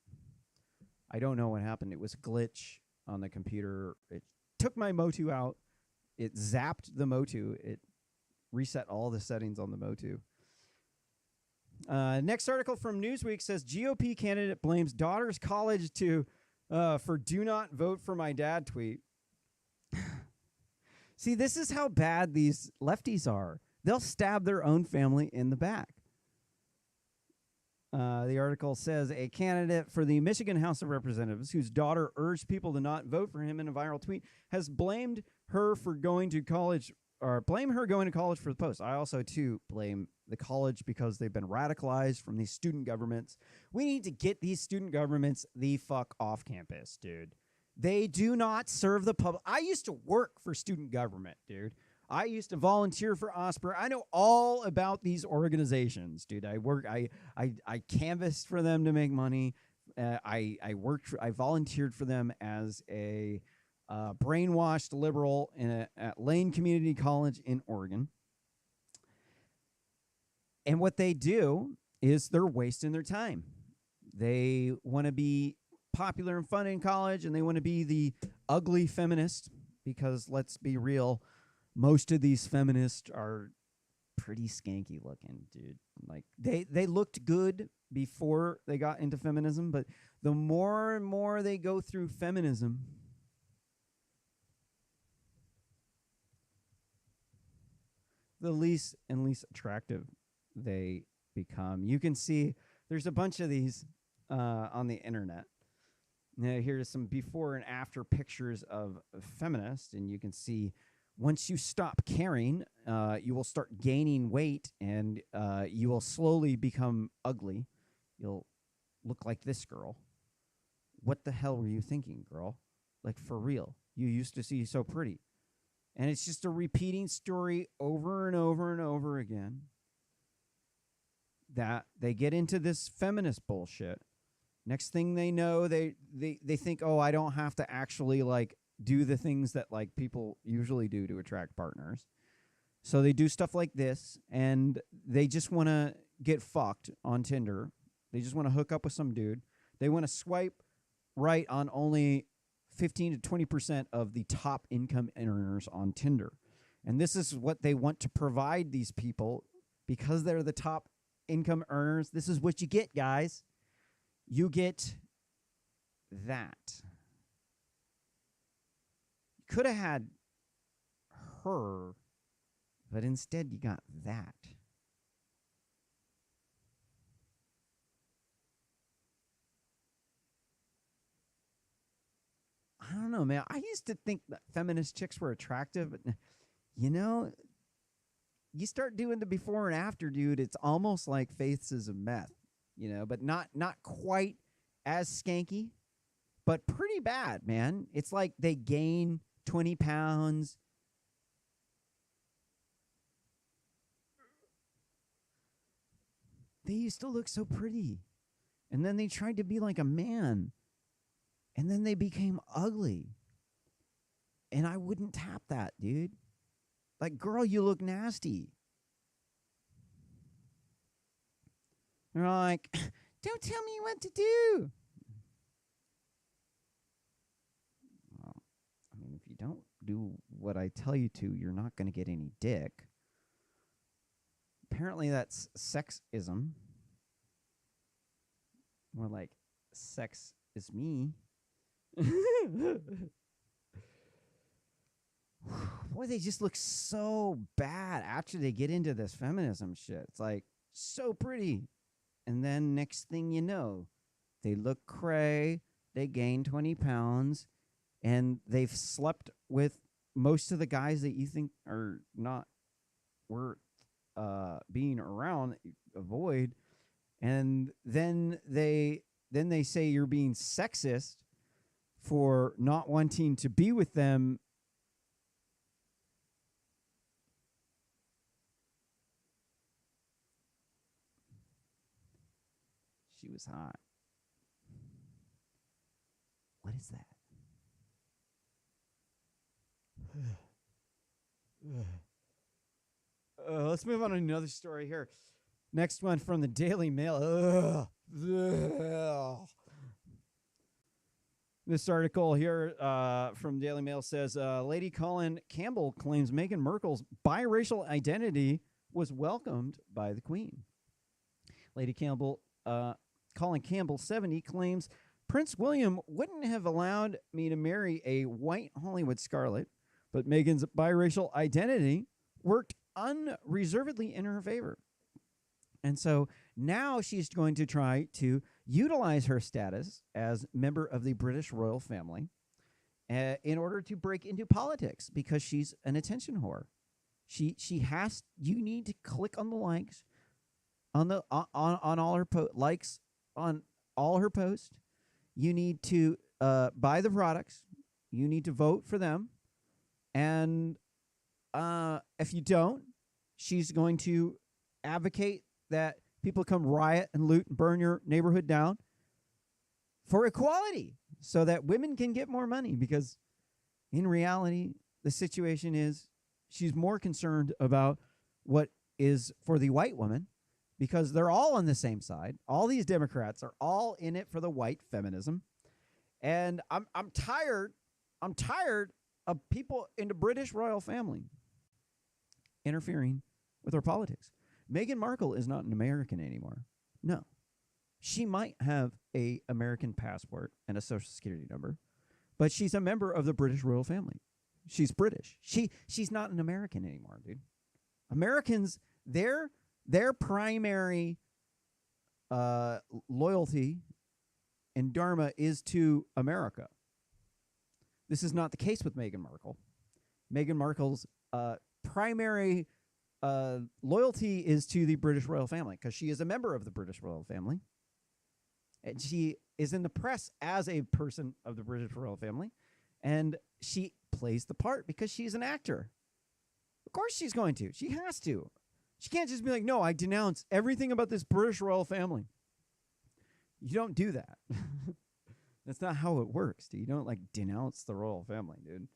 I don't know what happened. It was a glitch on the computer. It took my Motu out. It zapped the Motu. It reset all the settings on the Motu. Next article from Newsweek says GOP candidate blames daughter's college for "do not vote for my dad" tweet. See, this is how bad these lefties are. They'll stab their own family in the back. The article says a candidate for the Michigan House of Representatives whose daughter urged people to not vote for him in a viral tweet has blamed her for going to college, or blame her going to college for the post. I also, too, blame the college because they've been radicalized from these student governments. We need to get these student governments the fuck off campus, dude. They do not serve the public. I used to work for student government, dude. I used to volunteer for Osprey. I know all about these organizations, dude. I canvassed for them to make money. I volunteered for them as a brainwashed liberal at Lane Community College in Oregon. And what they do is they're wasting their time. They want to be popular and fun in college, and they want to be the ugly feminist, because let's be real, most of these feminists are pretty skanky looking, dude. Like they looked good before they got into feminism, but the more and more they go through feminism, the least and least attractive they become. You can see there's a bunch of these on the internet. Now, here's some before and after pictures of feminists, and you can see once you stop caring, you will start gaining weight, and you will slowly become ugly. You'll look like this girl. What the hell were you thinking, girl? Like, for real. You used to see so pretty. And it's just a repeating story over and over and over again, that they get into this feminist bullshit. Next thing they know, they think, oh, I don't have to actually like do the things that like people usually do to attract partners. So they do stuff like this, and they just want to get fucked on Tinder. They just want to hook up with some dude. They want to swipe right on only 15 to 20% of the top income earners on Tinder. And this is what they want to provide these people, because they're the top income earners. This is what you get, guys. You get that. You could have had her, but instead you got that. I don't know, man. I used to think that feminist chicks were attractive, but you know, you start doing the before and after, dude. It's almost like Faces of Meth, you know, but not quite as skanky, but pretty bad, man. It's like they gain 20 pounds. They used to look so pretty, and then they tried to be like a man, and then they became ugly. And I wouldn't tap that, dude. Like, girl, you look nasty. They're like, don't tell me what to do. do what I tell you to, you're not going to get any dick. Apparently that's sexism. More like sex is me. Boy, they just look so bad after they get into this feminism shit. It's like so pretty. And then next thing you know, they look cray, they gain 20 pounds, and they've slept with most of the guys that you think are not worth being around, avoid. And then they say you're being sexist for not wanting to be with them. She was hot. What is that? Let's move on to another story here. Next one from the Daily Mail. This article here from Daily Mail says, Lady Colin Campbell claims Meghan Markle's biracial identity was welcomed by the Queen. Lady Campbell, Colin Campbell, 70, claims Prince William wouldn't have allowed me to marry a white Hollywood starlet, but Meghan's biracial identity worked unreservedly in her favor. And so now she's going to try to utilize her status as member of the British royal family in order to break into politics because she's an attention whore. She has. You need to click on the likes on the on all her likes on all her posts. You need to buy the products. You need to vote for them, and if you don't, she's going to advocate that people come riot and loot and burn your neighborhood down for equality so that women can get more money, because in reality, the situation is she's more concerned about what is for the white woman, because they're all on the same side. All these Democrats are all in it for the white feminism. And I'm tired of people in the British royal family interfering with our politics. Meghan Markle is not an American anymore. No. She might have a American passport and a social security number, but she's a member of the British royal family. She's British. She's not an American anymore, dude. Americans, their primary loyalty and dharma is to America. This is not the case with Meghan Markle. Meghan Markle's primary loyalty is to the British royal family because she is a member of the British royal family. And she is in the press as a person of the British royal family. And she plays the part because she's an actor. Of course she's going to. She has to. She can't just be like, no, I denounce everything about this British royal family. You don't do that. That's not how it works, dude. You don't like denounce the royal family, dude.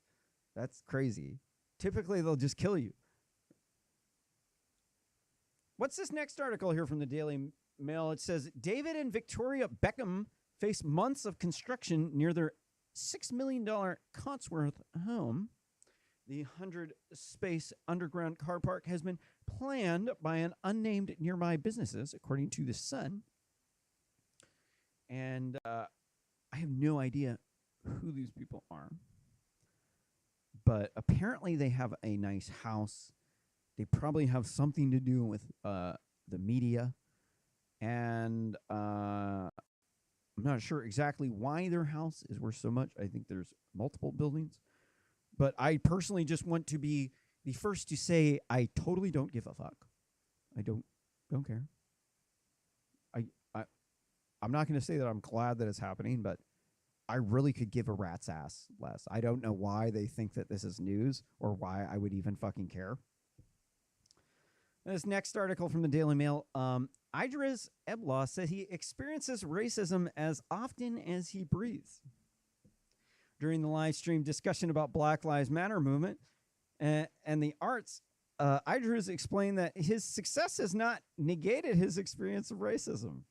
That's crazy. Typically, they'll just kill you. What's this next article here from the Daily Mail? It says, David and Victoria Beckham face months of construction near their $6 million Cotsworth home. The 100-space underground car park has been planned by an unnamed nearby businesses, according to The Sun. And I have no idea who these people are. But apparently they have a nice house. They probably have something to do with the media. And I'm not sure exactly why their house is worth so much. I think there's multiple buildings. But I personally just want to be the first to say I totally don't give a fuck. I don't care. I'm not going to say that I'm glad that it's happening, but I really could give a rat's ass less. I don't know why they think that this is news or why I would even fucking care. This next article from the Daily Mail, Idris Ebla said he experiences racism as often as he breathes. During the live stream discussion about Black Lives Matter movement and the arts, Idris explained that his success has not negated his experience of racism.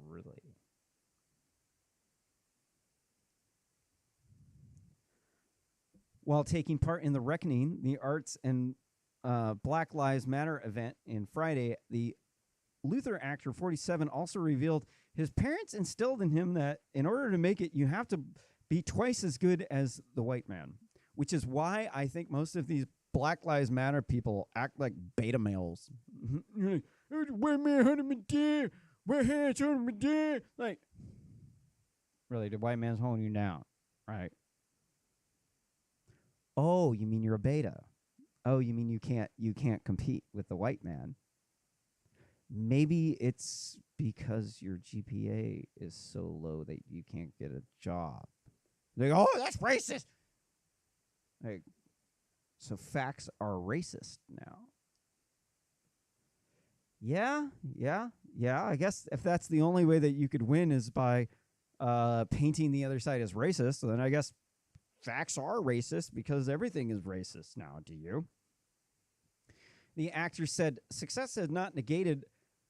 Really? While taking part in the Reckoning, the Arts and Black Lives Matter event in Friday, the Luther actor 47 also revealed his parents instilled in him that in order to make it, you have to be twice as good as the white man, which is why I think most of these Black Lives Matter people act like beta males. White man hunting me dead. White hands hunting me dead. Like, really, the white man's holding you down, right? Oh, you mean you're a beta? Oh, you mean you can't compete with the white man? Maybe it's because your GPA is so low that you can't get a job. Like, oh, that's racist. Like, so facts are racist now. Yeah. I guess if that's the only way that you could win is by painting the other side as racist, then I guess facts are racist because everything is racist now. Do you? The actor said, success has not negated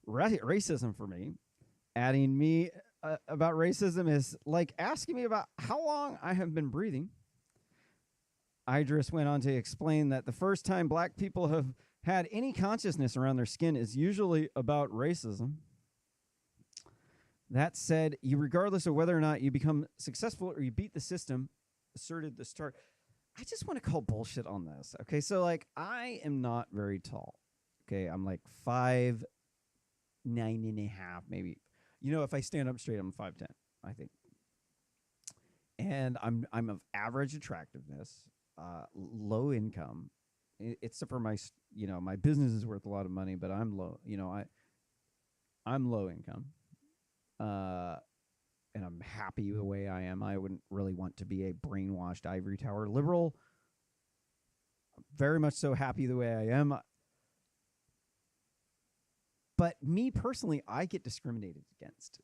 racism for me. Adding me about racism is like asking me about how long I have been breathing. Idris went on to explain that the first time black people have had any consciousness around their skin is usually about racism. That said, regardless of whether or not you become successful or you beat the system, asserted the star. I just want to call bullshit on this. Okay, so like I am not very tall. Okay, I'm like 5'9" and a half, maybe. You know, if I stand up straight, I'm 5'10", I think. And I'm of average attractiveness, low income, except for my my business is worth a lot of money, but I'm low. I'm low income. And I'm happy the way I am. I wouldn't really want to be a brainwashed ivory tower liberal. I'm very much so happy the way I am. But me personally, I get discriminated against.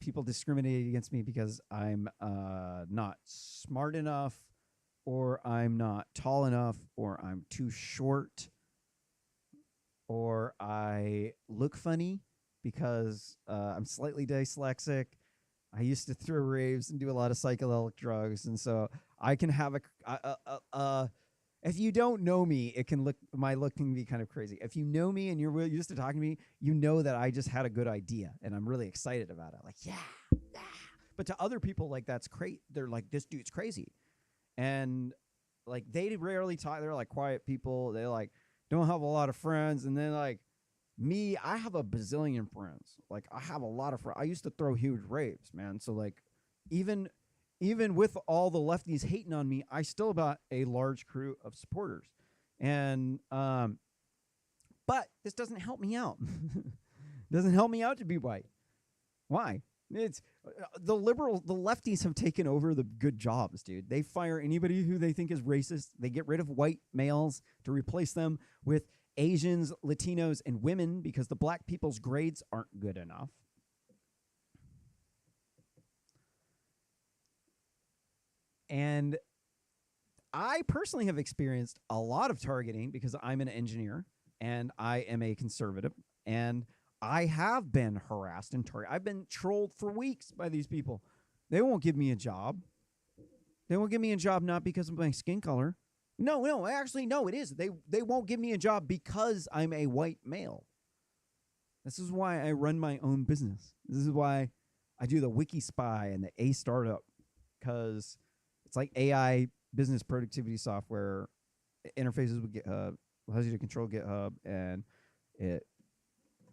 People discriminate against me because I'm not smart enough, or I'm not tall enough, or I'm too short, or I look funny because I'm slightly dyslexic. I used to throw raves and do a lot of psychedelic drugs, and so I can have if you don't know me, it can my look can be kind of crazy. If you know me and you're really used to talking to me, you know that I just had a good idea and I'm really excited about it. Like, yeah. But to other people, like that's crazy. They're like, this dude's crazy, and like they rarely talk. They're like quiet people. They like don't have a lot of friends, and then like. Me, I have a bazillion friends. Like I have a lot of friends. I used to throw huge raves, man. So like even with all the lefties hating on me, I still got a large crew of supporters. And but this doesn't help me out. Doesn't help me out to be white. Why? It's the lefties have taken over the good jobs, dude. They fire anybody who they think is racist. They get rid of white males to replace them with Asians, Latinos, and women because the black people's grades aren't good enough. And I personally have experienced a lot of targeting because I'm an engineer and I am a conservative, and I have been harassed and targeted. I've been trolled for weeks by these people. They won't give me a job. They won't give me a job not because of my skin color. No, actually, no, it is. They won't give me a job because I'm a white male. This is why I run my own business. This is why I do the Wiki Spy and the A Startup, because it's like AI business productivity software. It interfaces with GitHub, allows you to control GitHub, and it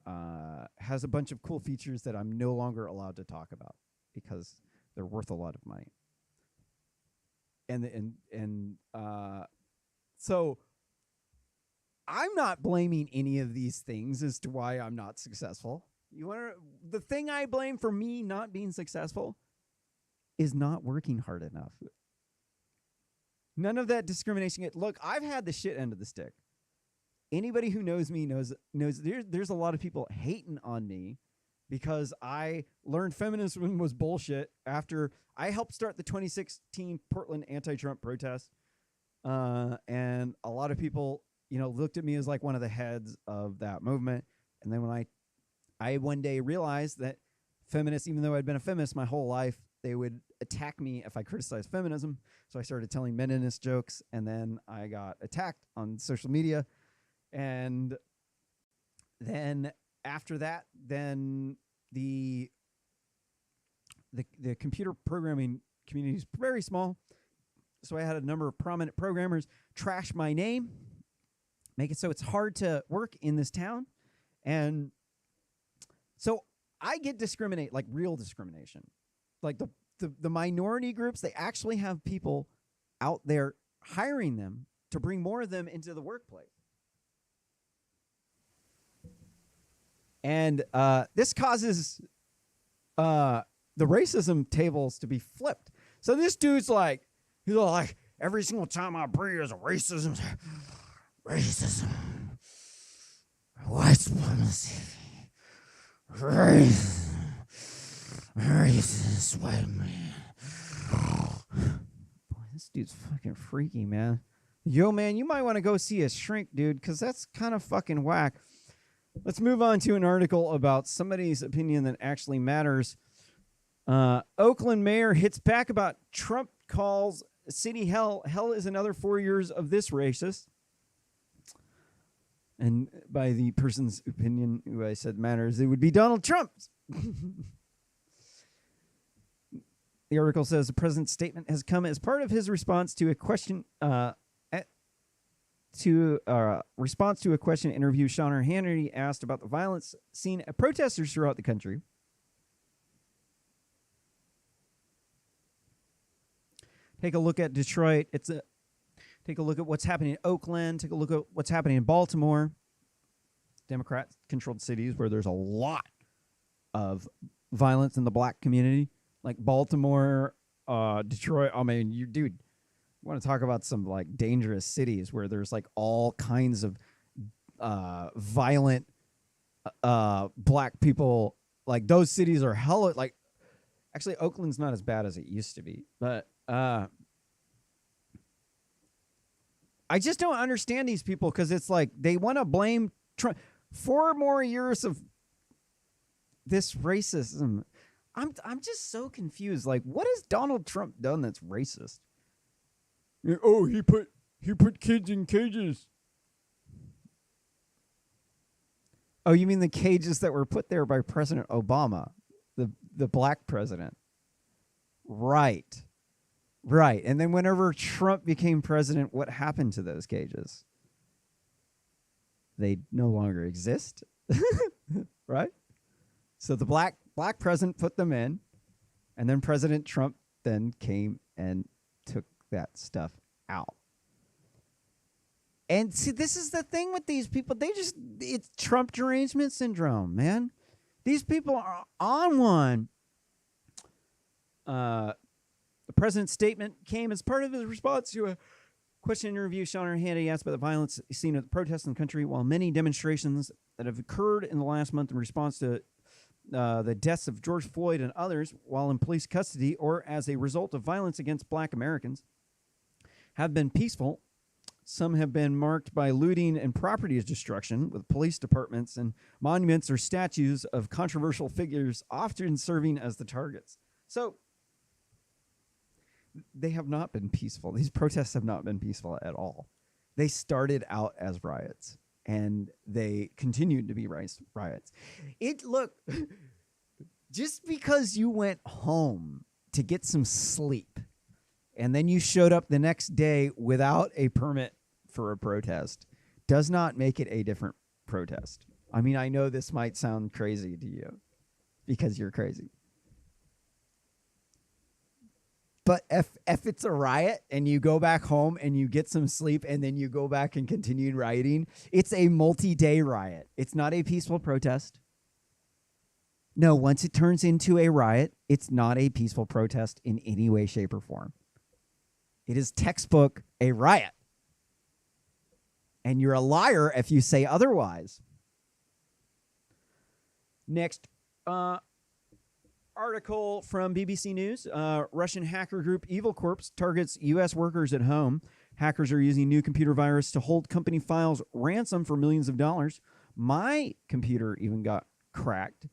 has a bunch of cool features that I'm no longer allowed to talk about because they're worth a lot of money. So I'm not blaming any of these things as to why I'm not successful. The thing I blame for me not being successful is not working hard enough. None of that discrimination. Look, I've had the shit end of the stick. Anybody who knows me knows there's a lot of people hating on me because I learned feminism was bullshit after I helped start the 2016 Portland anti-Trump protests. And a lot of people, looked at me as like one of the heads of that movement. And then when I one day realized that feminists, even though I'd been a feminist my whole life, they would attack me if I criticize feminism. So I started telling meninist jokes, and then I got attacked on social media. And then after that, then the computer programming community is very small. So I had a number of prominent programmers trash my name, make it so it's hard to work in this town. And so I get discriminate, like real discrimination. Like the minority groups, they actually have people out there hiring them to bring more of them into the workplace. And this causes the racism tables to be flipped. So this dude's like, he's like, every single time I breathe is a racism, white supremacy, racist white man. Boy, this dude's fucking freaky, man. Yo, man, you might want to go see a shrink, dude, because that's kind of fucking whack. Let's move on to an article about somebody's opinion that actually matters. Oakland mayor hits back about Trump calls city hell. Hell is another 4 years of this racist. And by the person's opinion who I said matters, it would be Donald Trump's. The article says the president's statement has come as part of his response to a question response to a question interview Sean Hannity asked about the violence seen at protesters throughout the country. Take a look at Detroit. Take a look at what's happening in Oakland. Take a look at what's happening in Baltimore. Democrat-controlled cities where there's a lot of violence in the black community, like Baltimore, Detroit. I mean, you want to talk about some like dangerous cities where there's like all kinds of violent black people. Like those cities are hella like. Actually, Oakland's not as bad as it used to be, but I just don't understand these people because it's like they want to blame Trump. 4 more years of this racism. I'm just so confused. Like, what has Donald Trump done that's racist? Oh, he put kids in cages. Oh, you mean the cages that were put there by President Obama, the black president? Right. And then whenever Trump became president, what happened to those cages? They no longer exist. Right? So the black president put them in, and then President Trump then came and took that stuff out. And see, this is the thing with these people. It's Trump derangement syndrome, man. These people are on one. The president's statement came as part of his response to a question interview Sean Hannity asked about the violence seen at the protests in the country, while many demonstrations that have occurred in the last month in response to the deaths of George Floyd and others while in police custody or as a result of violence against black Americans have been peaceful. Some have been marked by looting and property destruction, with police departments and monuments or statues of controversial figures often serving as the targets. So they have not been peaceful. These protests have not been peaceful at all. They started out as riots, and they continued to be riots. Look, just because you went home to get some sleep, and then you showed up the next day without a permit for a protest, does not make it a different protest. I mean, I know this might sound crazy to you because you're crazy. But if it's a riot and you go back home and you get some sleep and then you go back and continue rioting, it's a multi-day riot. It's not a peaceful protest. No, once it turns into a riot, it's not a peaceful protest in any way, shape, or form. It is textbook a riot. And you're a liar if you say otherwise. Next article from BBC News. Russian hacker group Evil Corp targets U.S. workers at home. Hackers are using new computer virus to hold company files ransom for millions of dollars. My computer even got cracked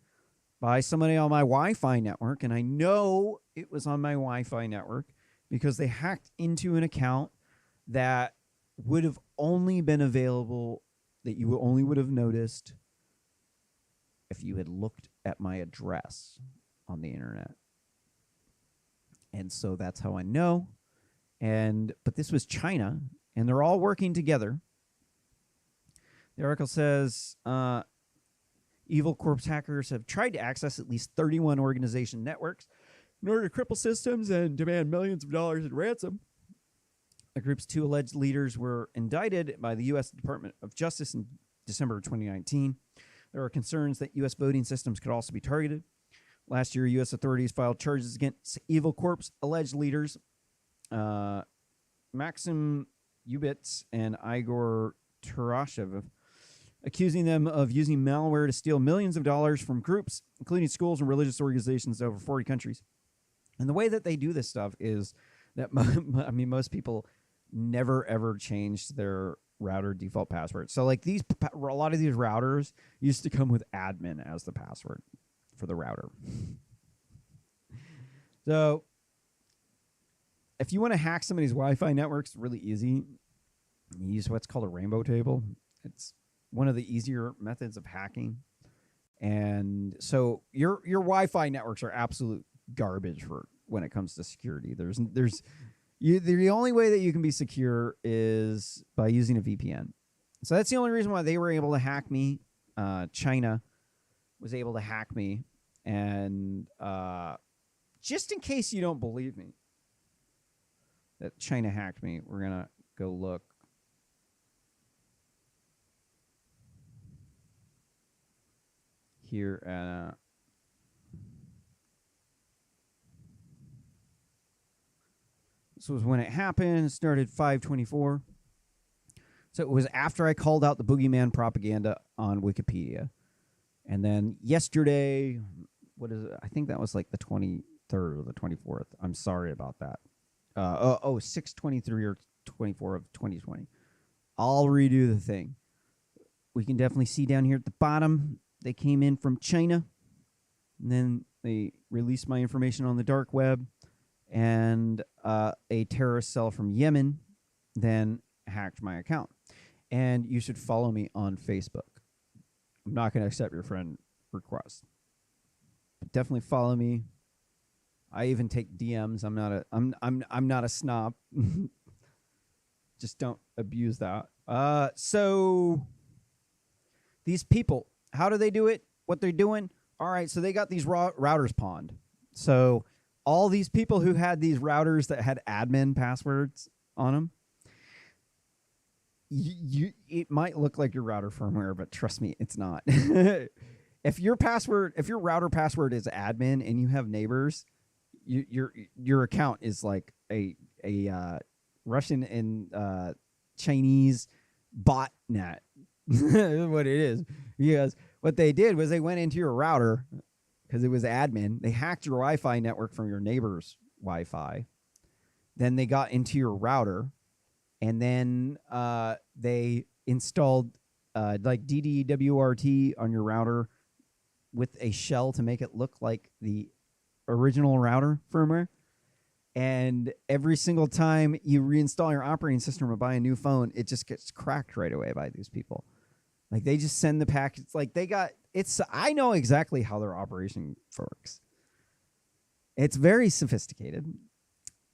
by somebody on my Wi-Fi network, and I know it was on my Wi-Fi network because they hacked into an account that would have only been available, that you only would have noticed if you had looked at my address on the internet. And so that's how I know. But this was China, and they're all working together. The article says evil corpse hackers have tried to access at least 31 organization networks in order to cripple systems and demand millions of dollars in ransom. The group's 2 alleged leaders were indicted by the U.S. Department of Justice in December of 2019. There are concerns that U.S. voting systems could also be targeted. Last year, U.S. authorities filed charges against Evil Corp's alleged leaders, Maxim Ubits and Igor Turashev, accusing them of using malware to steal millions of dollars from groups, including schools and religious organizations in over 40 countries. And the way that they do this stuff is that, most people never, ever changed their router default password. So, like, a lot of these routers used to come with admin as the password for the router. So, if you want to hack somebody's Wi-Fi network, it's really easy. You use what's called a rainbow table. It's one of the easier methods of hacking. And so your Wi-Fi networks are absolute garbage for when it comes to security. The only way that you can be secure is by using a VPN. So that's the only reason why they were able to hack me. China was able to hack me. And just in case you don't believe me that China hacked me, we're going to go look. Here at this was when it happened. It started 5/24. So it was after I called out the boogeyman propaganda on Wikipedia. And then yesterday, what is it? I think that was like the 23rd or the 24th. I'm sorry about that. 6/23 or 24 of 2020. I'll redo the thing. We can definitely see down here at the bottom, they came in from China, and then they released my information on the dark web, and a terrorist cell from Yemen then hacked my account. And you should follow me on Facebook. I'm not going to accept your friend request, but definitely follow me. I even take DMs. I'm not a snob. Just don't abuse that. So these people, how do they do it? What they're doing? All right, so they got these routers pawned. So all these people who had these routers that had admin passwords on them, it might look like your router firmware, but trust me, it's not. If your router password is admin and you have neighbors, your account is like a Russian and Chinese botnet. What it is. Because what they did was they went into your router because it was admin. They hacked your Wi-Fi network from your neighbor's Wi-Fi. Then they got into your router, and then they installed like DDWRT on your router with a shell to make it look like the original router firmware. And every single time you reinstall your operating system or buy a new phone, it just gets cracked right away by these people. Like, they just send the packets. Like, I know exactly how their operation works. It's very sophisticated.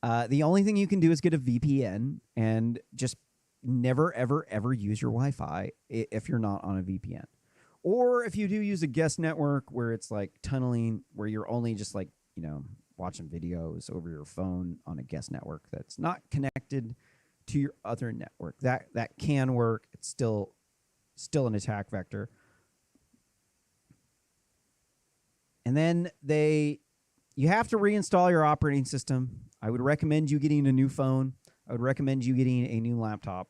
The only thing you can do is get a VPN and just never, ever, ever use your Wi-Fi if you're not on a VPN. Or if you do use a guest network where it's like tunneling, where you're only just like, watching videos over your phone on a guest network that's not connected to your other network. That can work. It's still an attack vector. And then you have to reinstall your operating system. I would recommend you getting a new phone. I would recommend you getting a new laptop,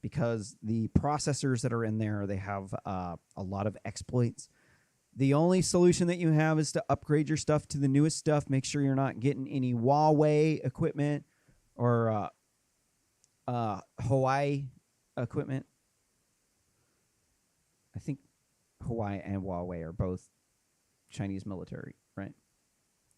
because the processors that are in there, they have a lot of exploits. The only solution that you have is to upgrade your stuff to the newest stuff. Make sure you're not getting any Huawei equipment or Hawaii equipment. I think Hawaii and Huawei are both Chinese military, right?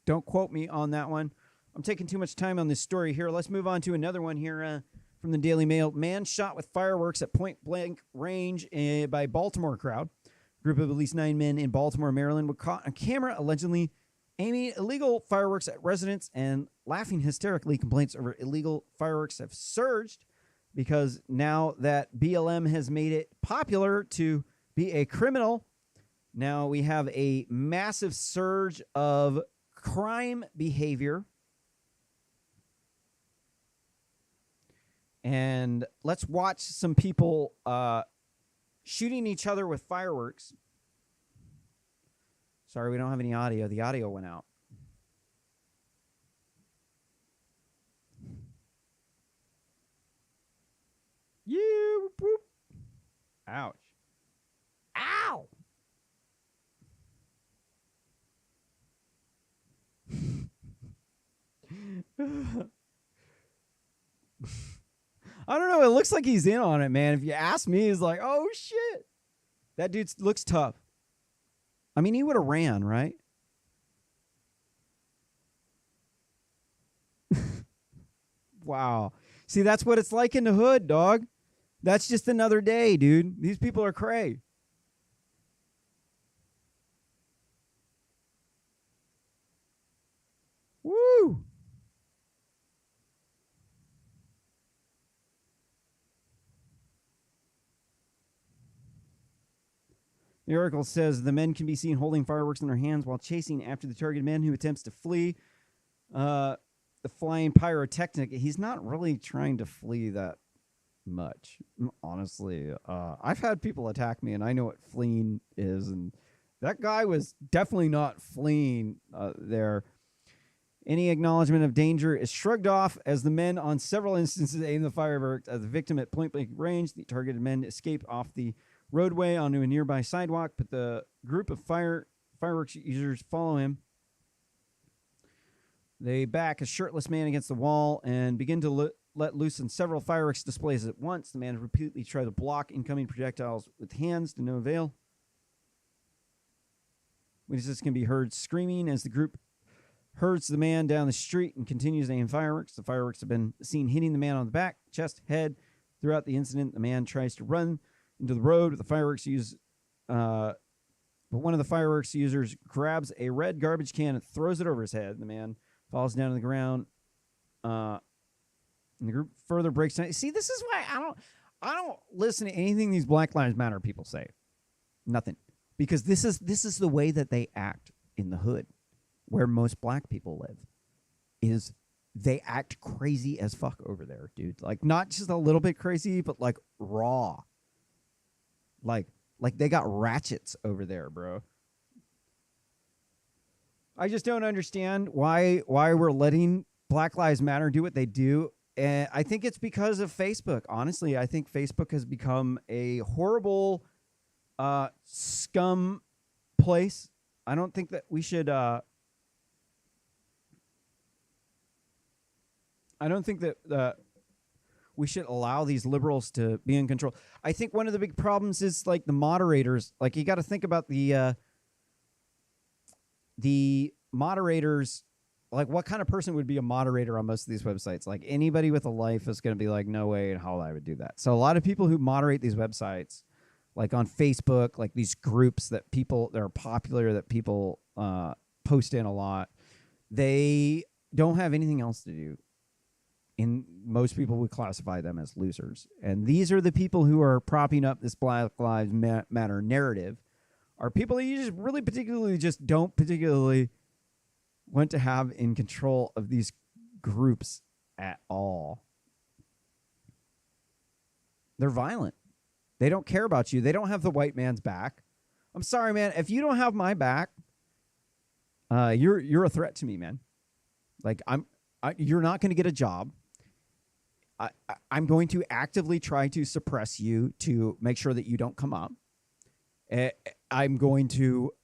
Don't quote me on that one. I'm taking too much time on this story here. Let's move on to another one here from the Daily Mail. Man shot with fireworks at point blank range by Baltimore crowd. A group of at least 9 men in Baltimore, Maryland were caught on camera allegedly aiming illegal fireworks at residents and laughing hysterically. Complaints over illegal fireworks have surged because now that BLM has made it popular to be a criminal, now we have a massive surge of crime behavior. And let's watch some people shooting each other with fireworks. Sorry, we don't have any audio. The audio went out. You whoop. Ouch. Ow. I don't know. It looks like he's in on it, man. If you ask me, he's like, oh, shit. That dude looks tough. I mean, he would have ran, right? Wow. See, that's what it's like in the hood, dog. That's just another day, dude. These people are cray. Woo! The article says the men can be seen holding fireworks in their hands while chasing after the targeted man who attempts to flee. The flying pyrotechnic, he's not really trying to flee that much, honestly. I've had people attack me, and I know what fleeing is, and that guy was definitely not fleeing there. Any acknowledgement of danger is shrugged off as the men on several instances aim the fireworks at the victim at point-blank range. The targeted men escape off the roadway onto a nearby sidewalk, but the group of fireworks users follow him. They back a shirtless man against the wall and begin to let loose on several fireworks displays at once. The man repeatedly tried to block incoming projectiles with hands to no avail. Witnesses can be heard screaming as the group herds the man down the street and continues to aim fireworks. The fireworks have been seen hitting the man on the back, chest, head. Throughout the incident, the man tries to run into the road with the fireworks but one of the fireworks users grabs a red garbage can and throws it over his head. The man falls down to the ground. And the group further breaks down. See, this is why I don't listen to anything these Black Lives Matter people say. Nothing. Because this is the way that they act in the hood, where most black people live. Is they act crazy as fuck over there, dude. Like, not just a little bit crazy, but like raw. Like they got ratchets over there, bro. I just don't understand why we're letting Black Lives Matter do what they do. And I think it's because of Facebook. Honestly, I think Facebook has become a horrible scum place. I don't think that we should I don't think that we should allow these liberals to be in control. I think one of the big problems is like the moderators. Like, you got to think about the moderators. Like, what kind of person would be a moderator on most of these websites? Like, anybody with a life is going to be like, no way in hell I would do that. So a lot of people who moderate these websites, like on Facebook, like these groups that are popular, that people post in a lot, they don't have anything else to do. And most people would classify them as losers. And these are the people who are propping up this Black Lives Matter narrative, are people that you just really don't particularly want to have in control of these groups at all. They're violent. They don't care about you. They don't have the white man's back. I'm sorry, man. If you don't have my back, you're a threat to me, man. Like, you're not going to get a job. I'm going to actively try to suppress you to make sure that you don't come up. I'm going to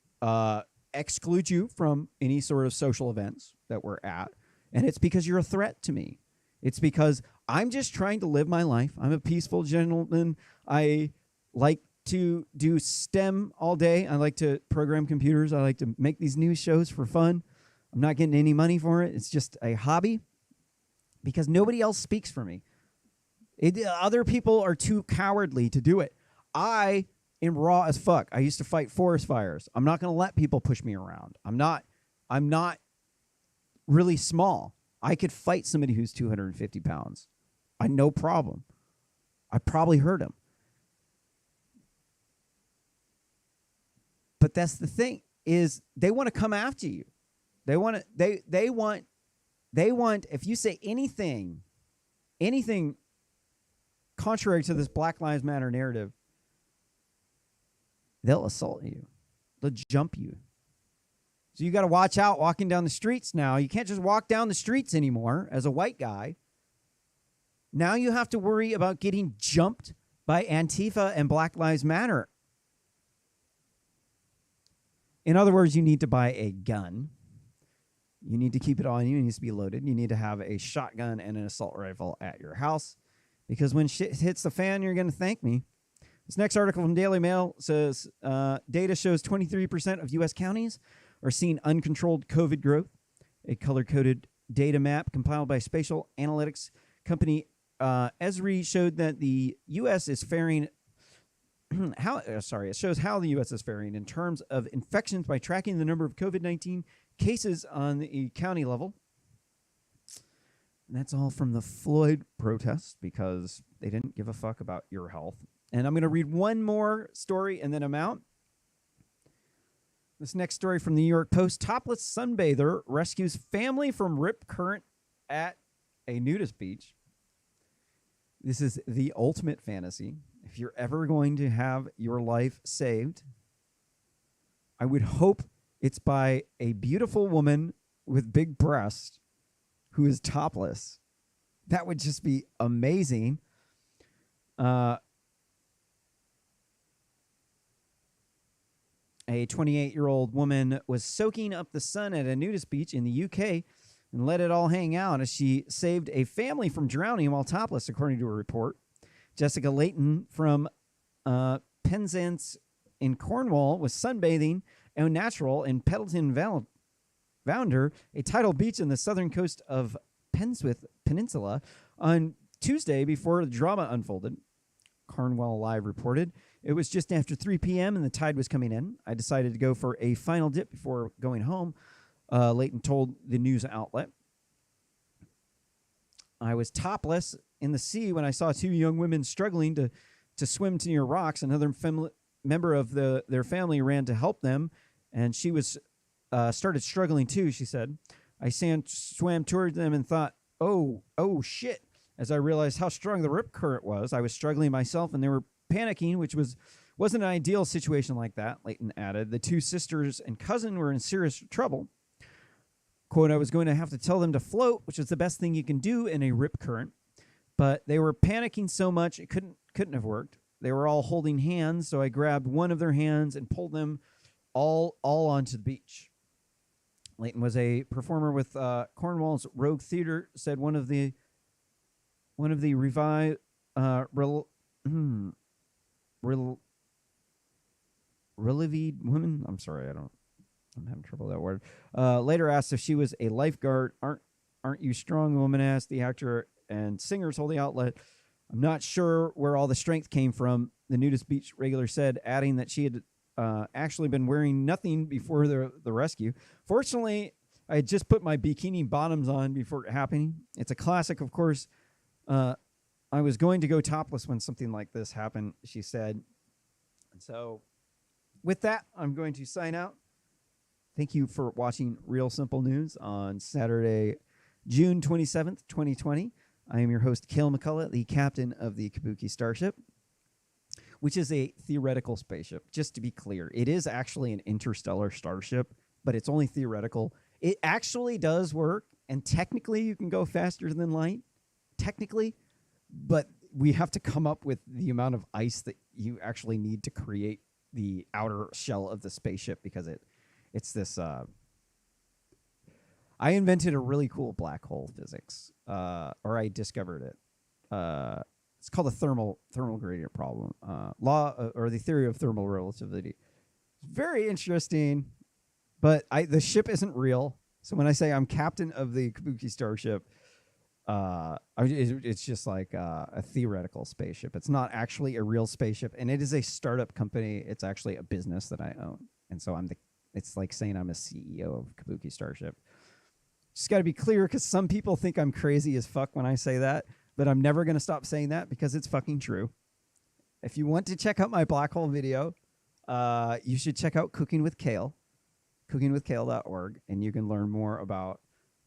exclude you from any sort of social events that we're at. And it's because you're a threat to me. It's because I'm just trying to live my life. I'm a peaceful gentleman. I like to do STEM all day. I like to program computers. I like to make these news shows for fun. I'm not getting any money for it. It's just a hobby because nobody else speaks for me. Other people are too cowardly to do it. I am raw as fuck. I used to fight forest fires. I'm not going to let people push me around. I'm not really small. I could fight somebody who's 250 pounds. No problem. I probably hurt him. But that's the thing, is they want to come after you. They want, if you say anything contrary to this Black Lives Matter narrative, they'll assault you. They'll jump you. So you got to watch out walking down the streets now. You can't just walk down the streets anymore as a white guy. Now you have to worry about getting jumped by Antifa and Black Lives Matter. In other words, you need to buy a gun. You need to keep it on you. It needs to be loaded. You need to have a shotgun and an assault rifle at your house, because when shit hits the fan, you're going to thank me. This next article from Daily Mail says data shows 23% of U.S. counties are seeing uncontrolled COVID growth. A color-coded data map compiled by spatial analytics company Esri showed that the U.S. is faring it shows how the U.S. is faring in terms of infections by tracking the number of COVID-19 cases on the county level. And that's all from the Floyd protest, because they didn't give a fuck about your health. And I'm going to read one more story and then I'm out. This next story from the New York Post. Topless sunbather rescues family from rip current at a nudist beach. This is the ultimate fantasy. If you're ever going to have your life saved, I would hope it's by a beautiful woman with big breasts who is topless. That would just be amazing. A 28-year-old woman was soaking up the sun at a nudist beach in the UK and let it all hang out as she saved a family from drowning while topless, according to a report. Jessica Layton from Penzance in Cornwall was sunbathing au natural in Pendleton Vounder, a tidal beach in the southern coast of Penswith Peninsula, on Tuesday before the drama unfolded. Cornwall Live reported. It was just after 3 p.m. and the tide was coming in. I decided to go for a final dip before going home, Layton told the news outlet. I was topless in the sea when I saw two young women struggling to swim to near rocks. Another member of their family ran to help them, and she was started struggling too, she said. I swam towards them and thought, oh shit. As I realized how strong the rip current was, I was struggling myself, and they were panicking, which wasn't an ideal situation like that, Layton added. The two sisters and cousin were in serious trouble. Quote, I was going to have to tell them to float, which is the best thing you can do in a rip current. But they were panicking so much it couldn't have worked. They were all holding hands, so I grabbed one of their hands and pulled them all onto the beach. Layton was a performer with Cornwall's Rogue Theatre, said one of the relieved women. I'm sorry, I'm having trouble with that word. Later asked if she was a lifeguard. Aren't you strong? The woman asked the actor and singer told the outlet. I'm not sure where all the strength came from, the nudist beach regular said, adding that she had actually been wearing nothing before the rescue. Fortunately, I had just put my bikini bottoms on before it happening. It's a classic, of course. I was going to go topless when something like this happened, she said. And so with that, I'm going to sign out. Thank you for watching Real Simple News on Saturday, June 27th, 2020. I am your host, Cale McCullough, the captain of the Kabuki Starship, which is a theoretical spaceship. Just to be clear, it is actually an interstellar starship, but it's only theoretical. It actually does work, and technically you can go faster than light, technically, but we have to come up with the amount of ice that you actually need to create the outer shell of the spaceship, because it's this... I invented a really cool black hole physics, or I discovered it It's called a thermal gradient problem. Law or the theory of thermal relativity. Very interesting, but the ship isn't real. So when I say I'm captain of the Kabuki starship, it's just like a theoretical spaceship. It's not actually a real spaceship, and it is a startup company. It's actually a business that I own, and so it's like saying I'm a CEO of Kabuki Starship. Just got to be clear, because some people think I'm crazy as fuck when I say that, but I'm never going to stop saying that because it's fucking true. If you want to check out my black hole video, you should check out Cooking with Kale, cookingwithkale.org, and you can learn more about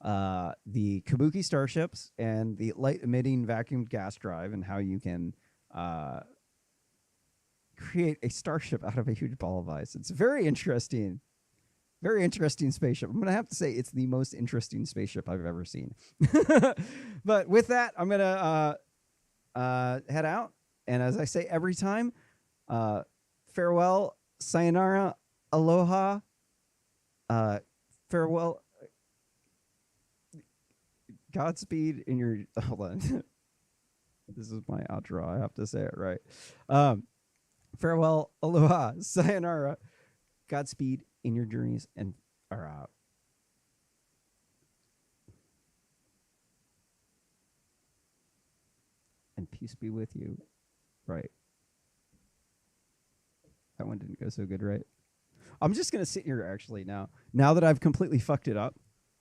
the Kabuki starships and the light emitting vacuum gas drive, and how you can create a starship out of a huge ball of ice. It's very interesting spaceship. I'm going to have to say it's the most interesting spaceship I've ever seen. But with that, I'm going to head out. And as I say every time, farewell, sayonara, aloha, farewell, Godspeed in your... Hold on. This is my outro. I have to say it right. Farewell, aloha, sayonara, Godspeed in your journeys, and and peace be with you. Right. That one didn't go so good, right? I'm just going to sit here, actually, now. Now that I've completely fucked it up,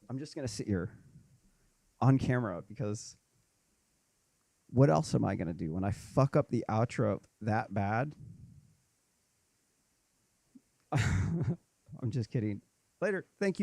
I'm just going to sit here on camera, because what else am I going to do when I fuck up the outro that bad? I'm just kidding. Later. Thank you for